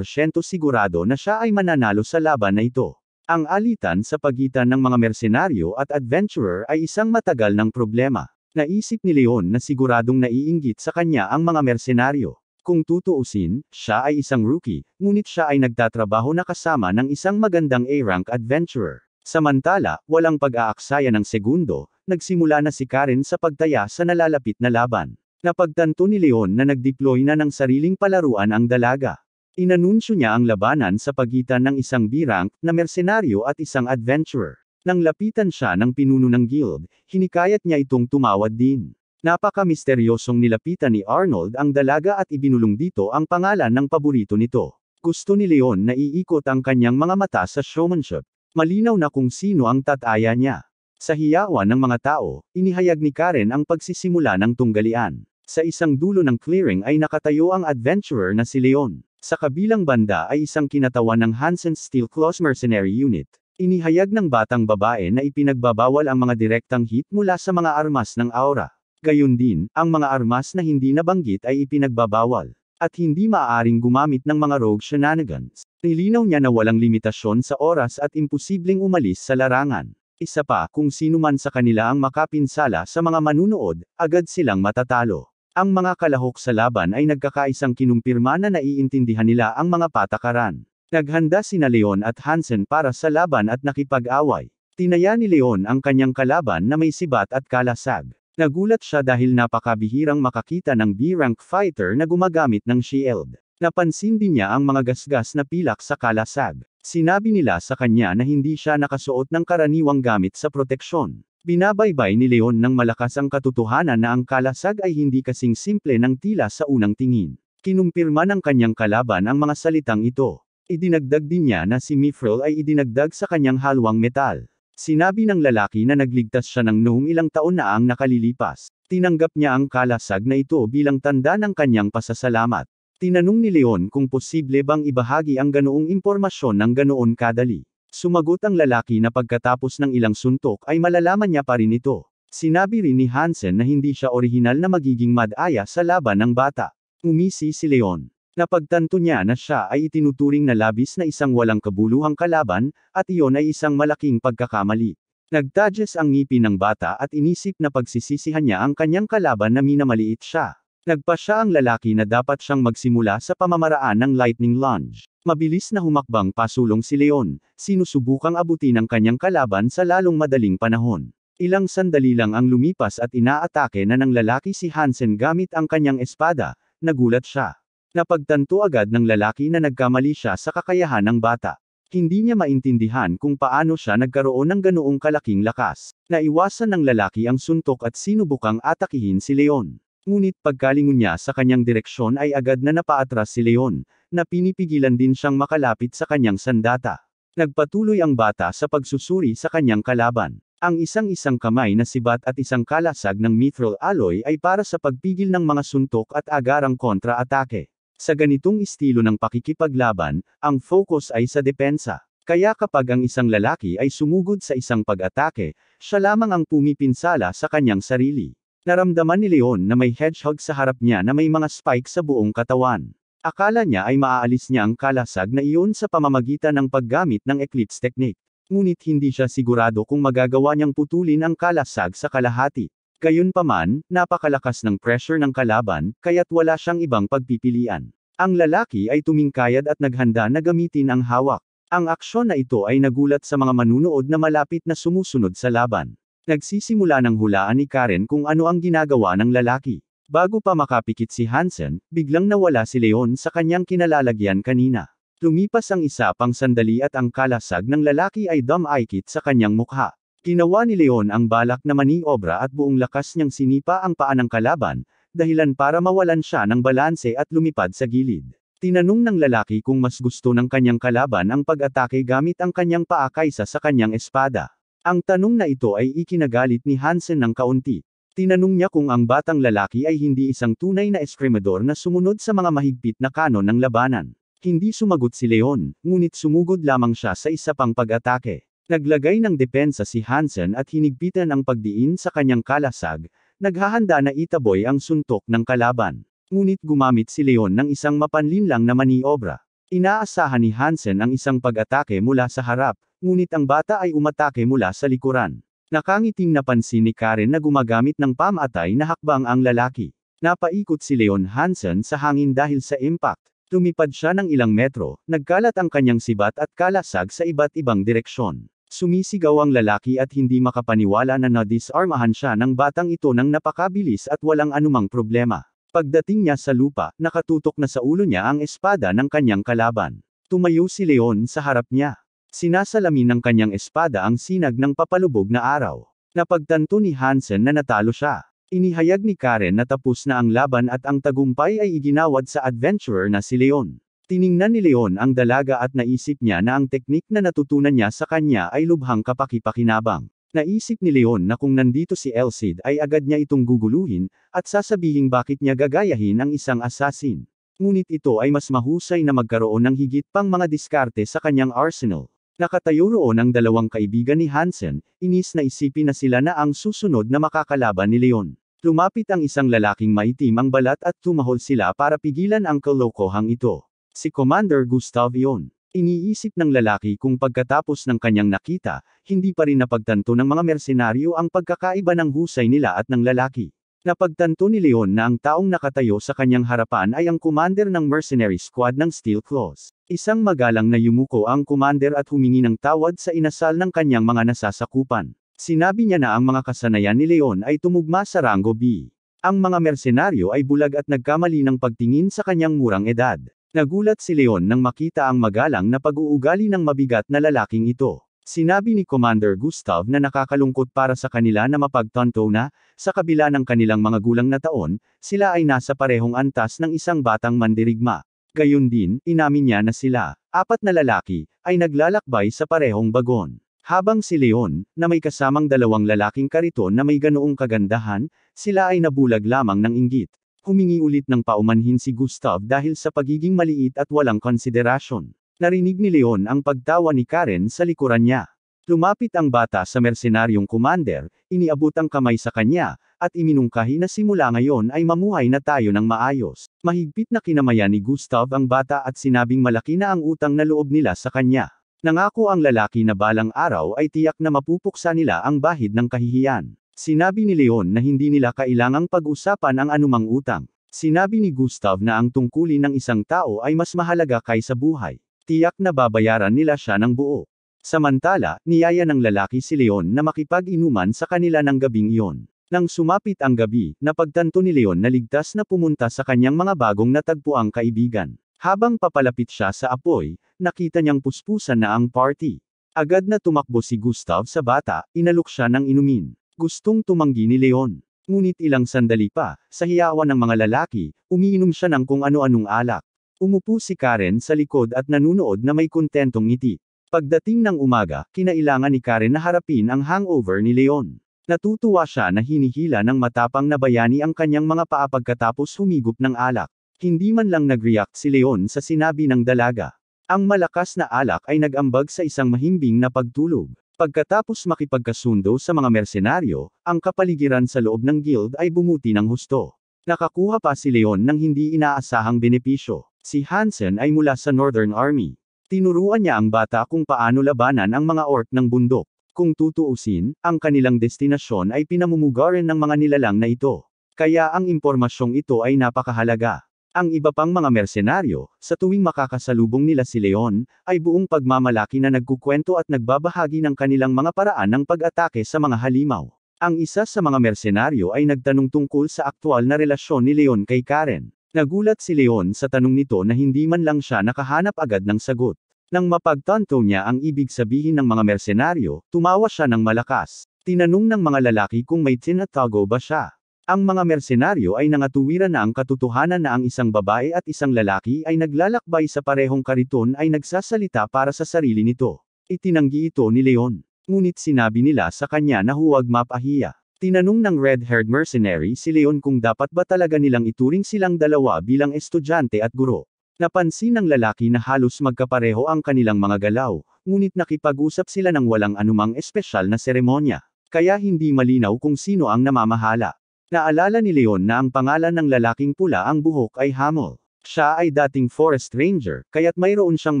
A: sigurado na siya ay mananalo sa laban na ito. Ang alitan sa pagitan ng mga mersenaryo at adventurer ay isang matagal ng problema. Naisip ni Leon na siguradong naiinggit sa kanya ang mga mersenaryo. Kung tutuusin, siya ay isang rookie, ngunit siya ay nagtatrabaho na kasama ng isang magandang A-rank adventurer. Samantala, walang pag-aaksaya ng segundo, nagsimula na si Karen sa pagtaya sa nalalapit na laban. Napagtanto ni Leon na nagdeploy na ng sariling palaruan ang dalaga. Inanunsyo niya ang labanan sa pagitan ng isang B-rank na mersenaryo at isang adventurer. Nang lapitan siya ng pinuno ng guild, hinikayat niya itong tumawad din. Napaka-misteryosong nilapitan ni Arnold ang dalaga at ibinulong dito ang pangalan ng paborito nito. Gusto ni Leon na iikot ang kanyang mga mata sa showmanship. Malinaw na kung sino ang tataya niya. Sa hiyawan ng mga tao, inihayag ni Karen ang pagsisimula ng tunggalian. Sa isang dulo ng clearing ay nakatayo ang adventurer na si Leon. Sa kabilang banda ay isang kinatawan ng Hansen Steel Claws Mercenary Unit. Inihayag ng batang babae na ipinagbabawal ang mga direktang hit mula sa mga armas ng aura. Gayun din, ang mga armas na hindi nabanggit ay ipinagbabawal. At hindi maaaring gumamit ng mga rogue shenanigans. Nilinaw niya na walang limitasyon sa oras at imposibleng umalis sa larangan. Isa pa, kung sino man sa kanila ang makapinsala sa mga manunood, agad silang matatalo. Ang mga kalahok sa laban ay nagkakaisang kinumpirma na naiintindihan nila ang mga patakaran. Naghanda sina Leon at Hansen para sa laban at nakipag-away. Tinaya ni Leon ang kanyang kalaban na may sibat at kalasag. Nagulat siya dahil napakabihirang makakita ng B-rank fighter na gumagamit ng shield. Napansin din niya ang mga gasgas na pilak sa kalasag. Sinabi nila sa kanya na hindi siya nakasuot ng karaniwang gamit sa proteksyon. Binabaybay ni Leon ng malakas ang katotohanan na ang kalasag ay hindi kasing simple ng tila sa unang tingin. Kinumpirma ng kanyang kalaban ang mga salitang ito. Idinagdag din niya na si Mithril ay idinagdag sa kanyang halwang metal. Sinabi ng lalaki na nagligtas siya ng noong ilang taon na ang nakalilipas. Tinanggap niya ang kalasag na ito bilang tanda ng kanyang pasasalamat. Tinanong ni Leon kung posible bang ibahagi ang ganoong impormasyon ng ganoon kadali. Sumagot ang lalaki na pagkatapos ng ilang suntok ay malalaman niya pa rin ito. Sinabi rin ni Hansen na hindi siya orihinal na magiging madaya sa laban ng bata. Umisi si Leon. Napagtanto niya na siya ay itinuturing na labis na isang walang kabuluhang kalaban, at iyon ay isang malaking pagkakamali. Nagtadyes ang ngipin ng bata at inisip na pagsisisihan niya ang kanyang kalaban na minamaliit siya. Nagpasya ang lalaki na dapat siyang magsimula sa pamamaraan ng lightning lunge. Mabilis na humakbang pasulong si Leon, sinusubukang abutin ang kanyang kalaban sa lalong madaling panahon. Ilang sandali lang ang lumipas at inaatake na ng lalaki si Hansen gamit ang kanyang espada. Nagulat siya. Napagtanto agad ng lalaki na nagkamali siya sa kakayahan ng bata. Hindi niya maintindihan kung paano siya nagkaroon ng ganoong kalaking lakas. Naiwasan ng lalaki ang suntok at sinubukang atakihin si Leon. Ngunit pagkalingon niya sa kanyang direksyon ay agad na napaatras si Leon, na pinipigilan din siyang makalapit sa kanyang sandata. Nagpatuloy ang bata sa pagsusuri sa kanyang kalaban. Ang isang-isang kamay na sibat at isang kalasag ng mithril alloy ay para sa pagpigil ng mga suntok at agarang kontra-atake. Sa ganitong estilo ng pakikipaglaban, ang focus ay sa depensa. Kaya kapag ang isang lalaki ay sumugod sa isang pag-atake, siya lamang ang pumipinsala sa kanyang sarili. Naramdaman ni Leon na may hedgehog sa harap niya na may mga spike sa buong katawan. Akala niya ay maaalis niya ang kalasag na iyon sa pamamagitan ng paggamit ng eclipse technique. Ngunit hindi siya sigurado kung magagawa niyang putulin ang kalasag sa kalahati. Gayunpaman, napakalakas ng pressure ng kalaban, kaya't wala siyang ibang pagpipilian. Ang lalaki ay tumingkayad at naghanda na gamitin ang hawak. Ang aksyon na ito ay nagulat sa mga manunood na malapit na sumusunod sa laban. Nagsisimula ng hulaan ni Karen kung ano ang ginagawa ng lalaki. Bago pa makapikit si Hansen, biglang nawala si Leon sa kanyang kinalalagyan kanina. Lumipas ang isa pang sandali at ang kalasag ng lalaki ay dumikit sa kanyang mukha. Ginawa ni Leon ang balak na maniobra at buong lakas niyang sinipa ang paa ng kalaban, dahilan para mawalan siya ng balanse at lumipad sa gilid. Tinanong ng lalaki kung mas gusto ng kanyang kalaban ang pag-atake gamit ang kanyang paa kaysa sa kanyang espada. Ang tanong na ito ay ikinagalit ni Hansen ng kaunti. Tinanong niya kung ang batang lalaki ay hindi isang tunay na eskrimador na sumunod sa mga mahigpit na kanon ng labanan. Hindi sumagot si Leon, ngunit sumugod lamang siya sa isa pang pag-atake. Naglagay ng depensa si Hansen at hinigpitan ang pagdiin sa kanyang kalasag, naghahanda na itaboy ang suntok ng kalaban. Ngunit gumamit si Leon ng isang mapanlinlang na maniobra. Inaasahan ni Hansen ang isang pag-atake mula sa harap, ngunit ang bata ay umatake mula sa likuran. Nakangiting napansin ni Karen na gumagamit ng pamatay na hakbang ang lalaki. Napaikot si Leon Hansen sa hangin dahil sa impact. Lumipad siya ng ilang metro, nagkalat ang kanyang sibat at kalasag sa iba't ibang direksyon. Sumisigaw ang lalaki at hindi makapaniwala na nadisarmahan siya ng batang ito ng napakabilis at walang anumang problema. Pagdating niya sa lupa, nakatutok na sa ulo niya ang espada ng kanyang kalaban. Tumayo si Leon sa harap niya. Sinasalamin ng kanyang espada ang sinag ng papalubog na araw. Napagtanto ni Hansen na natalo siya. Inihayag ni Karen na tapos na ang laban at ang tagumpay ay iginawad sa adventurer na si Leon. Tiningnan ni Leon ang dalaga at naisip niya na ang teknik na natutunan niya sa kanya ay lubhang kapaki-pakinabang. Naisip ni Leon na kung nandito si Elcid ay agad niya itong guguluhin, at sasabihing bakit niya gagayahin ang isang assassin. Ngunit ito ay mas mahusay na magkaroon ng higit pang mga diskarte sa kanyang arsenal. Nakatayo roon ang dalawang kaibigan ni Hansen, inis na isipin na sila na ang susunod na makakalaban ni Leon. Lumapit ang isang lalaking maitim ang balat at tumahol sila para pigilan ang kalokohang ito. Si Commander Gustav iyon. Iniisip ng lalaki kung pagkatapos ng kanyang nakita, hindi pa rin napagtanto ng mga mersenaryo ang pagkakaiba ng husay nila at ng lalaki. Napagtanto ni Leon na ang taong nakatayo sa kanyang harapan ay ang commander ng mercenary squad ng Steel Claws. Isang magalang na yumuko ang commander at humingi ng tawad sa inasal ng kanyang mga nasasakupan. Sinabi niya na ang mga kasanayan ni Leon ay tumugma sa rango B. Ang mga mersenaryo ay bulag at nagkamali ng pagtingin sa kanyang murang edad. Nagulat si Leon nang makita ang magalang na pag-uugali ng mabigat na lalaking ito. Sinabi ni Commander Gustav na nakakalungkot para sa kanila na mapagtanto na, sa kabila ng kanilang mga gulang na taon, sila ay nasa parehong antas ng isang batang mandirigma. Gayun din, inamin niya na sila, 4 na lalaki, ay naglalakbay sa parehong bagon. Habang si Leon, na may kasamang 2 lalaking kariton na may ganoong kagandahan, sila ay nabulag lamang ng inggit. Humingi ulit ng paumanhin si Gustav dahil sa pagiging maliit at walang konsiderasyon. Narinig ni Leon ang pagtawa ni Karen sa likuran niya. Lumapit ang bata sa mersenaryong commander, iniabot ang kamay sa kanya, at iminungkahi na simula ngayon ay mamuhay na tayo ng maayos. Mahigpit na kinamayan ni Gustav ang bata at sinabing malaki na ang utang na loob nila sa kanya. Nangako ang lalaki na balang araw ay tiyak na mapupuksa nila ang bahid ng kahihiyan. Sinabi ni Leon na hindi nila kailangang pag-usapan ang anumang utang. Sinabi ni Gustav na ang tungkulin ng isang tao ay mas mahalaga kaysa buhay. Tiyak na babayaran nila siya ng buo. Samantala, niyaya ng lalaki si Leon na makipag-inuman sa kanila ng gabing iyon. Nang sumapit ang gabi, napagtanto ni Leon na ligtas na pumunta sa kanyang mga bagong natagpuang kaibigan. Habang papalapit siya sa apoy, nakita niyang puspusan na ang party. Agad na tumakbo si Gustav sa bata, inalok siya ng inumin. Gustong tumanggi ni Leon. Ngunit ilang sandali pa, sa hiyawan ng mga lalaki, umiinom siya ng kung ano-anong alak. Umupo si Karen sa likod at nanunood na may kontentong ngiti. Pagdating ng umaga, kinailangan ni Karen na harapin ang hangover ni Leon. Natutuwa siya na hinihila ng matapang na bayani ang kanyang mga paa pagkatapos humigop ng alak. Hindi man lang nag-react si Leon sa sinabi ng dalaga. Ang malakas na alak ay nag-ambag sa isang mahimbing na pagtulog. Pagkatapos makipagkasundo sa mga mersenaryo, ang kapaligiran sa loob ng guild ay bumuti ng husto. Nakakuha pa si Leon ng hindi inaasahang benepisyo. Si Hansen ay mula sa Northern Army. Tinuruan niya ang bata kung paano labanan ang mga orc ng bundok. Kung tutuusin, ang kanilang destinasyon ay pinamumugaran ng mga nilalang na ito. Kaya ang impormasyong ito ay napakahalaga. Ang iba pang mga mersenaryo, sa tuwing makakasalubong nila si Leon, ay buong pagmamalaki na nagkukwento at nagbabahagi ng kanilang mga paraan ng pag-atake sa mga halimaw. Ang isa sa mga mersenaryo ay nagtanong tungkol sa aktwal na relasyon ni Leon kay Karen. Nagulat si Leon sa tanong nito na hindi man lang siya nakahanap agad ng sagot. Nang mapagtanto niya ang ibig sabihin ng mga mersenaryo, tumawa siya ng malakas. Tinanong ng mga lalaki kung may tinatago ba siya. Ang mga mersenaryo ay nangatuwiran na ang katotohanan na ang isang babae at isang lalaki ay naglalakbay sa parehong kariton ay nagsasalita para sa sarili nito. Itinanggi ito ni Leon. Ngunit sinabi nila sa kanya na huwag mapahiya. Tinanong ng red-haired mercenary si Leon kung dapat ba talaga nilang ituring silang dalawa bilang estudyante at guro. Napansin ng lalaki na halos magkapareho ang kanilang mga galaw, ngunit nakipag-usap sila ng walang anumang espesyal na seremonya. Kaya hindi malinaw kung sino ang namamahala. Naalala ni Leon na ang pangalan ng lalaking pula ang buhok ay Hamel. Siya ay dating forest ranger, kaya't mayroon siyang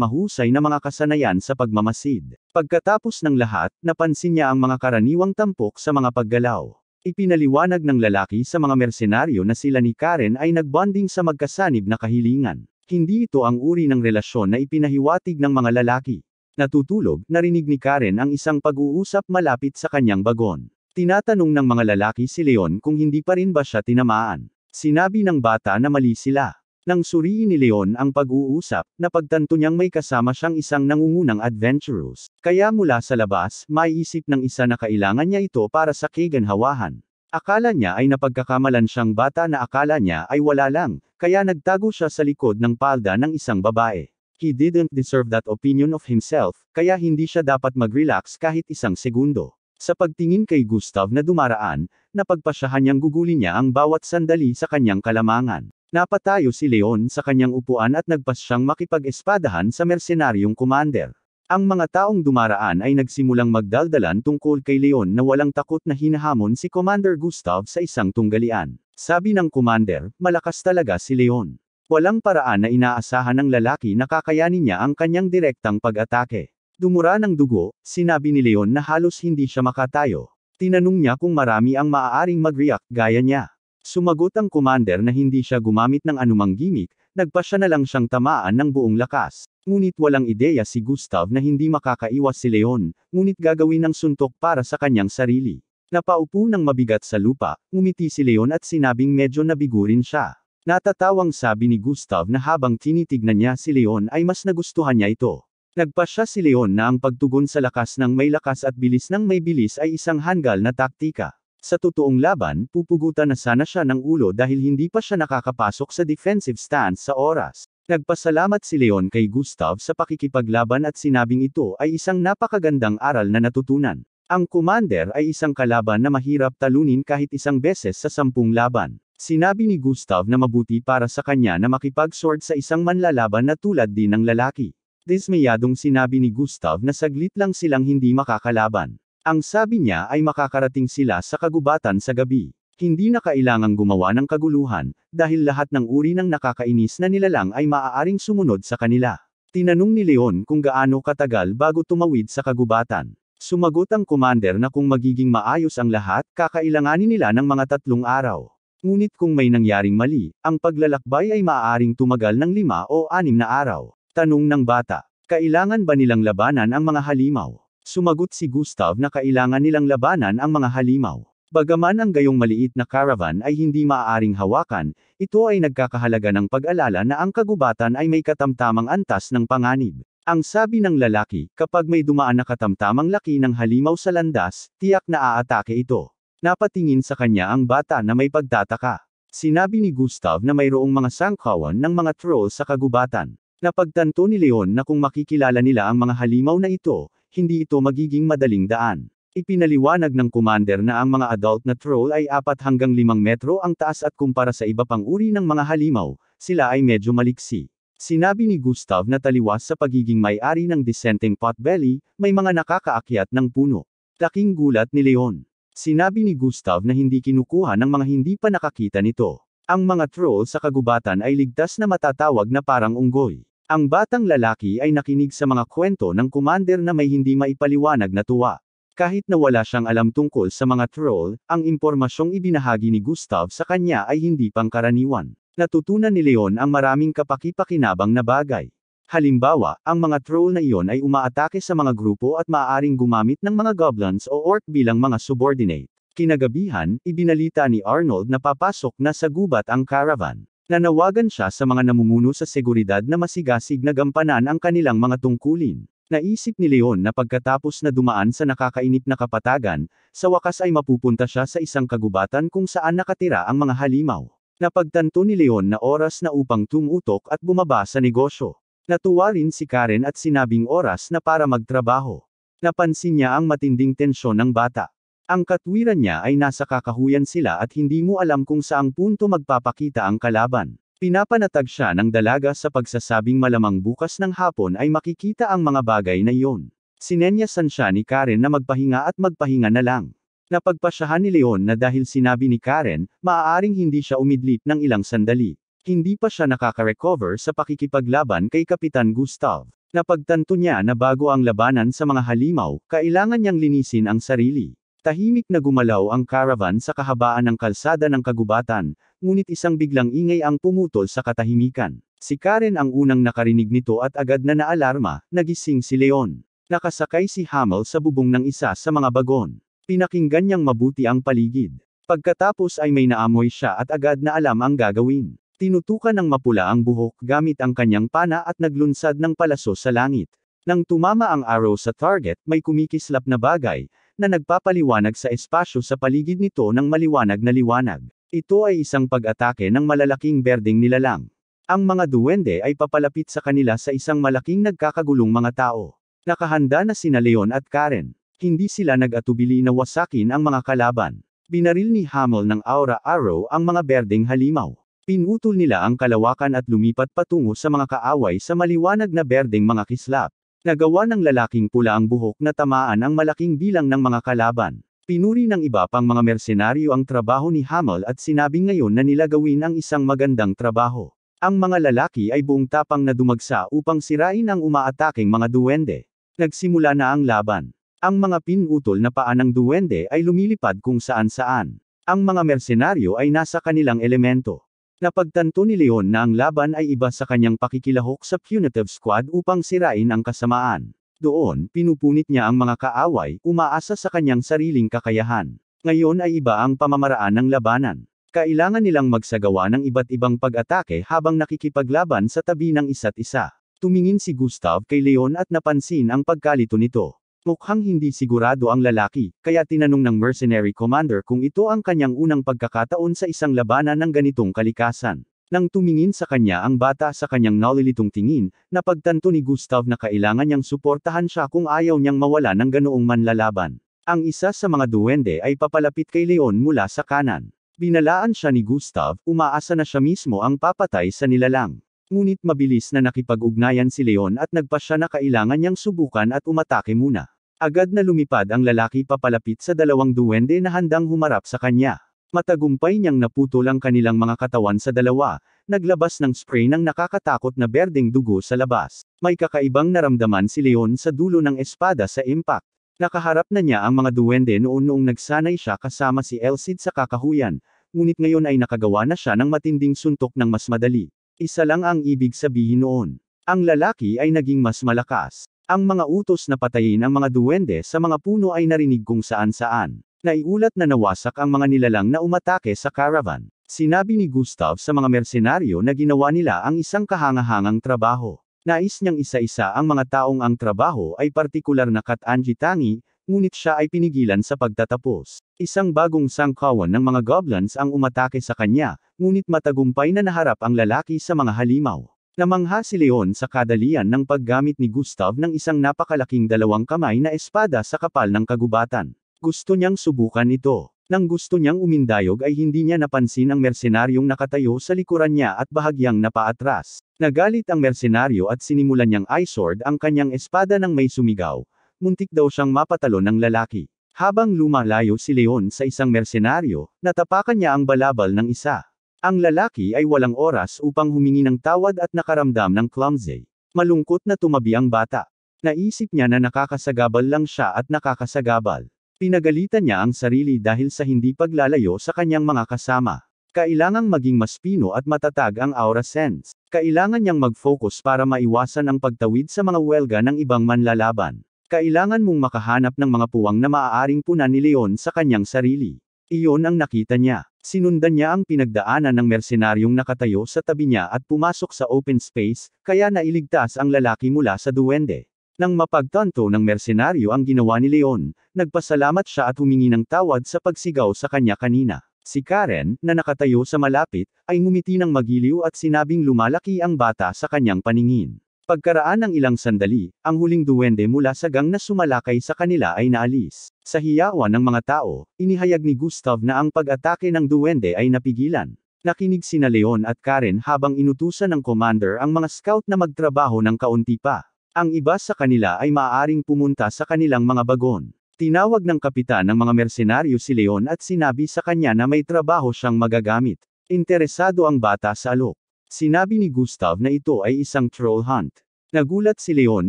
A: mahusay na mga kasanayan sa pagmamasid. Pagkatapos ng lahat, napansin niya ang mga karaniwang tampok sa mga paggalaw. Ipinaliwanag ng lalaki sa mga mersenaryo na sila ni Karen ay nagbonding sa magkasanib na kahilingan. Hindi ito ang uri ng relasyon na ipinahiwatig ng mga lalaki. Natutulog, narinig ni Karen ang isang pag-uusap malapit sa kanyang bagon. Tinatanong ng mga lalaki si Leon kung hindi pa rin ba siya tinamaan. Sinabi ng bata na mali sila. Nang suriin ni Leon ang pag-uusap, napagtanto niyang may kasama siyang isang nangungunang adventurous. Kaya mula sa labas, maiisip ng isa na kailangan niya ito para sa kaganhawahan. Akala niya ay napagkakamalan siyang bata na akala niya ay wala lang, kaya nagtago siya sa likod ng palda ng isang babae. He didn't deserve that opinion of himself, kaya hindi siya dapat mag-relax kahit isang segundo. Sa pagtingin kay Gustav na dumaraan, napagpasyahan niyang gugulin niya ang bawat sandali sa kanyang kalamangan. Napatayo si Leon sa kanyang upuan at nagpasyang makipag-espadahan sa mersenaryong commander. Ang mga taong dumaraan ay nagsimulang magdaldalan tungkol kay Leon na walang takot na hinahamon si Commander Gustav sa isang tunggalian. Sabi ng commander, malakas talaga si Leon. Walang paraan na inaasahan ng lalaki na kakayanin niya ang kanyang direktang pag-atake. Dumura ng dugo, sinabi ni Leon na halos hindi siya makatayo. Tinanong niya kung marami ang maaaring mag-react gaya niya. Sumagot ang commander na hindi siya gumamit ng anumang gimmick, nagpasya na lang siyang tamaan ng buong lakas. Ngunit walang ideya si Gustav na hindi makakaiwas si Leon, ngunit gagawin ng suntok para sa kanyang sarili. Napaupo ng mabigat sa lupa, ngumiti si Leon at sinabing medyo nabigurin siya. Natatawang sabi ni Gustav na habang tinitignan niya si Leon ay mas nagustuhan niya ito. Nagpasya si Leon na ang pagtugon sa lakas ng may lakas at bilis ng may bilis ay isang hanggal na taktika. Sa totoong laban, pupugutan na sana siya ng ulo dahil hindi pa siya nakakapasok sa defensive stance sa oras. Nagpasalamat si Leon kay Gustav sa pakikipaglaban at sinabing ito ay isang napakagandang aral na natutunan. Ang commander ay isang kalaban na mahirap talunin kahit isang beses sa 10 laban. Sinabi ni Gustav na mabuti para sa kanya na makipag-sword sa isang manlalaban na tulad din ng lalaki. Dismayadong sinabi ni Gustav na saglit lang silang hindi makakalaban. Ang sabi niya ay makakarating sila sa kagubatan sa gabi. Hindi na kailangang gumawa ng kaguluhan, dahil lahat ng uri ng nakakainis na nilalang ay maaaring sumunod sa kanila. Tinanong ni Leon kung gaano katagal bago tumawid sa kagubatan. Sumagot ang commander na kung magiging maayos ang lahat, kakailanganin nila ng mga 3 araw. Ngunit kung may nangyaring mali, ang paglalakbay ay maaaring tumagal ng 5 o 6 na araw. Tanong ng bata, kailangan ba nilang labanan ang mga halimaw? Sumagot si Gustav na kailangan nilang labanan ang mga halimaw. Bagaman ang gayong maliit na caravan ay hindi maaaring hawakan, ito ay nagkakahalaga ng pag-alala na ang kagubatan ay may katamtamang antas ng panganib. Ang sabi ng lalaki, kapag may dumaan na katamtamang laki ng halimaw sa landas, tiyak na aatake ito. Napatingin sa kanya ang bata na may pagtataka. Sinabi ni Gustav na mayroong mga sangkawan ng mga troll sa kagubatan. Napagtanto ni Leon na kung makikilala nila ang mga halimaw na ito, hindi ito magiging madaling daan. Ipinaliwanag ng commander na ang mga adult na troll ay 4 hanggang 5 metro ang taas at kumpara sa iba pang uri ng mga halimaw, sila ay medyo maliksi. Sinabi ni Gustav na taliwas sa pagiging may-ari ng dissenting potbelly, may mga nakakaakyat ng puno. Laking gulat ni Leon. Sinabi ni Gustav na hindi kinukuha ng mga hindi pa nakakita nito. Ang mga troll sa kagubatan ay ligtas na matatawag na parang unggoy. Ang batang lalaki ay nakinig sa mga kwento ng commander na may hindi maipaliwanag na tuwa. Kahit na wala siyang alam tungkol sa mga troll, ang impormasyong ibinahagi ni Gustav sa kanya ay hindi pangkaraniwan. Natutunan ni Leon ang maraming kapaki-pakinabang na bagay. Halimbawa, ang mga troll na iyon ay umaatake sa mga grupo at maaaring gumamit ng mga goblins o orc bilang mga subordinate. Kinagabihan, ibinalita ni Arnold na papasok na sa gubat ang caravan. Nanawagan siya sa mga namumuno sa seguridad na masigasig na gampanan ang kanilang mga tungkulin. Naisip ni Leon na pagkatapos na dumaan sa nakakainip na kapatagan, sa wakas ay mapupunta siya sa isang kagubatan kung saan nakatira ang mga halimaw. Napagtanto ni Leon na oras na upang tumutok at bumaba sa negosyo. Natuwa rin si Karen at sinabing oras na para magtrabaho. Napansin niya ang matinding tensyon ng bata. Ang katwiran niya ay nasa kakahuyan sila at hindi mo alam kung saang punto magpapakita ang kalaban. Pinapanatag siya ng dalaga sa pagsasabing malamang bukas ng hapon ay makikita ang mga bagay na iyon. Sinenyasan siya ni Karen na magpahinga at magpahinga na lang. Napagpasyahan ni Leon na dahil sinabi ni Karen, maaaring hindi siya umidlip ng ilang sandali. Hindi pa siya nakaka-recover sa pakikipaglaban kay Kapitan Gustav. Napagtanto niya na bago ang labanan sa mga halimaw, kailangan niyang linisin ang sarili. Tahimik na gumalaw ang caravan sa kahabaan ng kalsada ng kagubatan, ngunit isang biglang ingay ang pumutol sa katahimikan. Si Karen ang unang nakarinig nito at agad na naalarma, nagising si Leon. Nakasakay si Hamel sa bubong ng isa sa mga bagon. Pinakinggan niyang mabuti ang paligid. Pagkatapos ay may naamoy siya at agad na alam ang gagawin. Tinutukan ng mapula ang buhok gamit ang kanyang pana at naglunsad ng palaso sa langit. Nang tumama ang arrow sa target, may kumikislap na bagay, na nagpapaliwanag sa espasyo sa paligid nito ng maliwanag na liwanag. Ito ay isang pag-atake ng malalaking berdeng nilalang. Ang mga duwende ay papalapit sa kanila sa isang malaking nagkakagulong mga tao. Nakahanda na sina Leon at Karen. Hindi sila nag-atubili na wasakin ang mga kalaban. Binaril ni Hamel ng aura arrow ang mga berdeng halimaw. Pinutol nila ang kalawakan at lumipat patungo sa mga kaaway sa maliwanag na berdeng mga kislap. Nagawa ng lalaking pula ang buhok na tamaan ang malaking bilang ng mga kalaban. Pinuri ng iba pang mga mersenaryo ang trabaho ni Hamel at sinabing ngayon na nila gawin ang isang magandang trabaho. Ang mga lalaki ay buong tapang na dumagsa upang sirain ang umaataking mga duwende. Nagsimula na ang laban. Ang mga pinutol na paa ng duwende ay lumilipad kung saan-saan. Ang mga mersenaryo ay nasa kanilang elemento. Napagtanto ni Leon na ang laban ay iba sa kanyang pakikilahok sa punitive squad upang sirain ang kasamaan. Doon, pinupunit niya ang mga kaaway, umaasa sa kanyang sariling kakayahan. Ngayon ay iba ang pamamaraan ng labanan. Kailangan nilang magsagawa ng iba't ibang pag-atake habang nakikipaglaban sa tabi ng isa't isa. Tumingin si Gustav kay Leon at napansin ang pagkalito nito. Mukhang hindi sigurado ang lalaki, kaya tinanong ng mercenary commander kung ito ang kanyang unang pagkakataon sa isang labanan ng ganitong kalikasan. Nang tumingin sa kanya ang bata sa kanyang nalilitong tingin, napagtanto ni Gustav na kailangan niyang suportahan siya kung ayaw niyang mawala ng ganoong manlalaban. Ang isa sa mga duwende ay papalapit kay Leon mula sa kanan. Binalaan siya ni Gustav, umaasa na siya mismo ang papatay sa nilalang. Ngunit mabilis na nakipag-ugnayan si Leon at nagpasya na kailangan niyang subukan at umatake muna. Agad na lumipad ang lalaki papalapit sa dalawang duwende na handang humarap sa kanya. Matagumpay niyang naputol ang kanilang mga katawan sa dalawa, naglabas ng spray ng nakakatakot na berdeng dugo sa labas. May kakaibang naramdaman si Leon sa dulo ng espada sa impact. Nakaharap na niya ang mga duwende noong nagsanay siya kasama si Elcid sa kakahuyan, ngunit ngayon ay nakagawa na siya ng matinding suntok ng mas madali. Isa lang ang ibig sabihin noon. Ang lalaki ay naging mas malakas. Ang mga utos na patayin ang mga duwende sa mga puno ay narinig kung saan-saan. Naiulat na nawasak ang mga nilalang na umatake sa caravan. Sinabi ni Gustav sa mga mersenaryo na ginawa nila ang isang kahangahangang trabaho. Nais niyang isa-isa ang mga taong ang trabaho ay partikular na katangi-tangi, ngunit siya ay pinigilan sa pagtatapos. Isang bagong sangkawan ng mga goblins ang umatake sa kanya, ngunit matagumpay na naharap ang lalaki sa mga halimaw. Namangha si Leon sa kadalian ng paggamit ni Gustav ng isang napakalaking dalawang kamay na espada sa kapal ng kagubatan. Gusto niyang subukan ito. Nang gusto niyang umindayog ay hindi niya napansin ang mersenaryong nakatayo sa likuran niya at bahagyang napaatras. Nagalit ang mersenaryo at sinimulan niyang i-sword ang kanyang espada nang may sumigaw. Muntik daw siyang mapatalo ng lalaki. Habang lumalayo si Leon sa isang mersenaryo, natapakan niya ang balabal ng isa. Ang lalaki ay walang oras upang humingi ng tawad at nakaramdam ng clumsy. Malungkot na tumabi ang bata. Naisip niya na nakakasagabal lang siya at nakakasagabal. Pinagalitan niya ang sarili dahil sa hindi paglalayo sa kanyang mga kasama. Kailangang maging mas pino at matatag ang aura sense. Kailangan niyang mag-focus para maiwasan ang pagtawid sa mga welga ng ibang manlalaban. Kailangan mong makahanap ng mga puwang na maaaring punan ni Leon sa kanyang sarili. Iyon ang nakita niya. Sinundan niya ang pinagdaanan ng mersenaryong nakatayo sa tabi niya at pumasok sa open space, kaya nailigtas ang lalaki mula sa duwende. Nang mapagtanto ng mersenaryo ang ginawa ni Leon, nagpasalamat siya at humingi ng tawad sa pagsigaw sa kanya kanina. Si Karen, na nakatayo sa malapit, ay ngumiti ng magiliw at sinabing lumalaki ang bata sa kanyang paningin. Pagkaraan ng ilang sandali, ang huling duwende mula sa gang na sumalakay sa kanila ay naalis. Sa hiyawan ng mga tao, inihayag ni Gustav na ang pag-atake ng duwende ay napigilan. Nakinig sina Leon at Karen habang inutusan ng commander ang mga scout na magtrabaho ng kaunti pa. Ang iba sa kanila ay maaaring pumunta sa kanilang mga bagon. Tinawag ng kapitan ng mga mersenaryo si Leon at sinabi sa kanya na may trabaho siyang magagamit. Interesado ang bata sa alok. Sinabi ni Gustav na ito ay isang troll hunt. Nagulat si Leon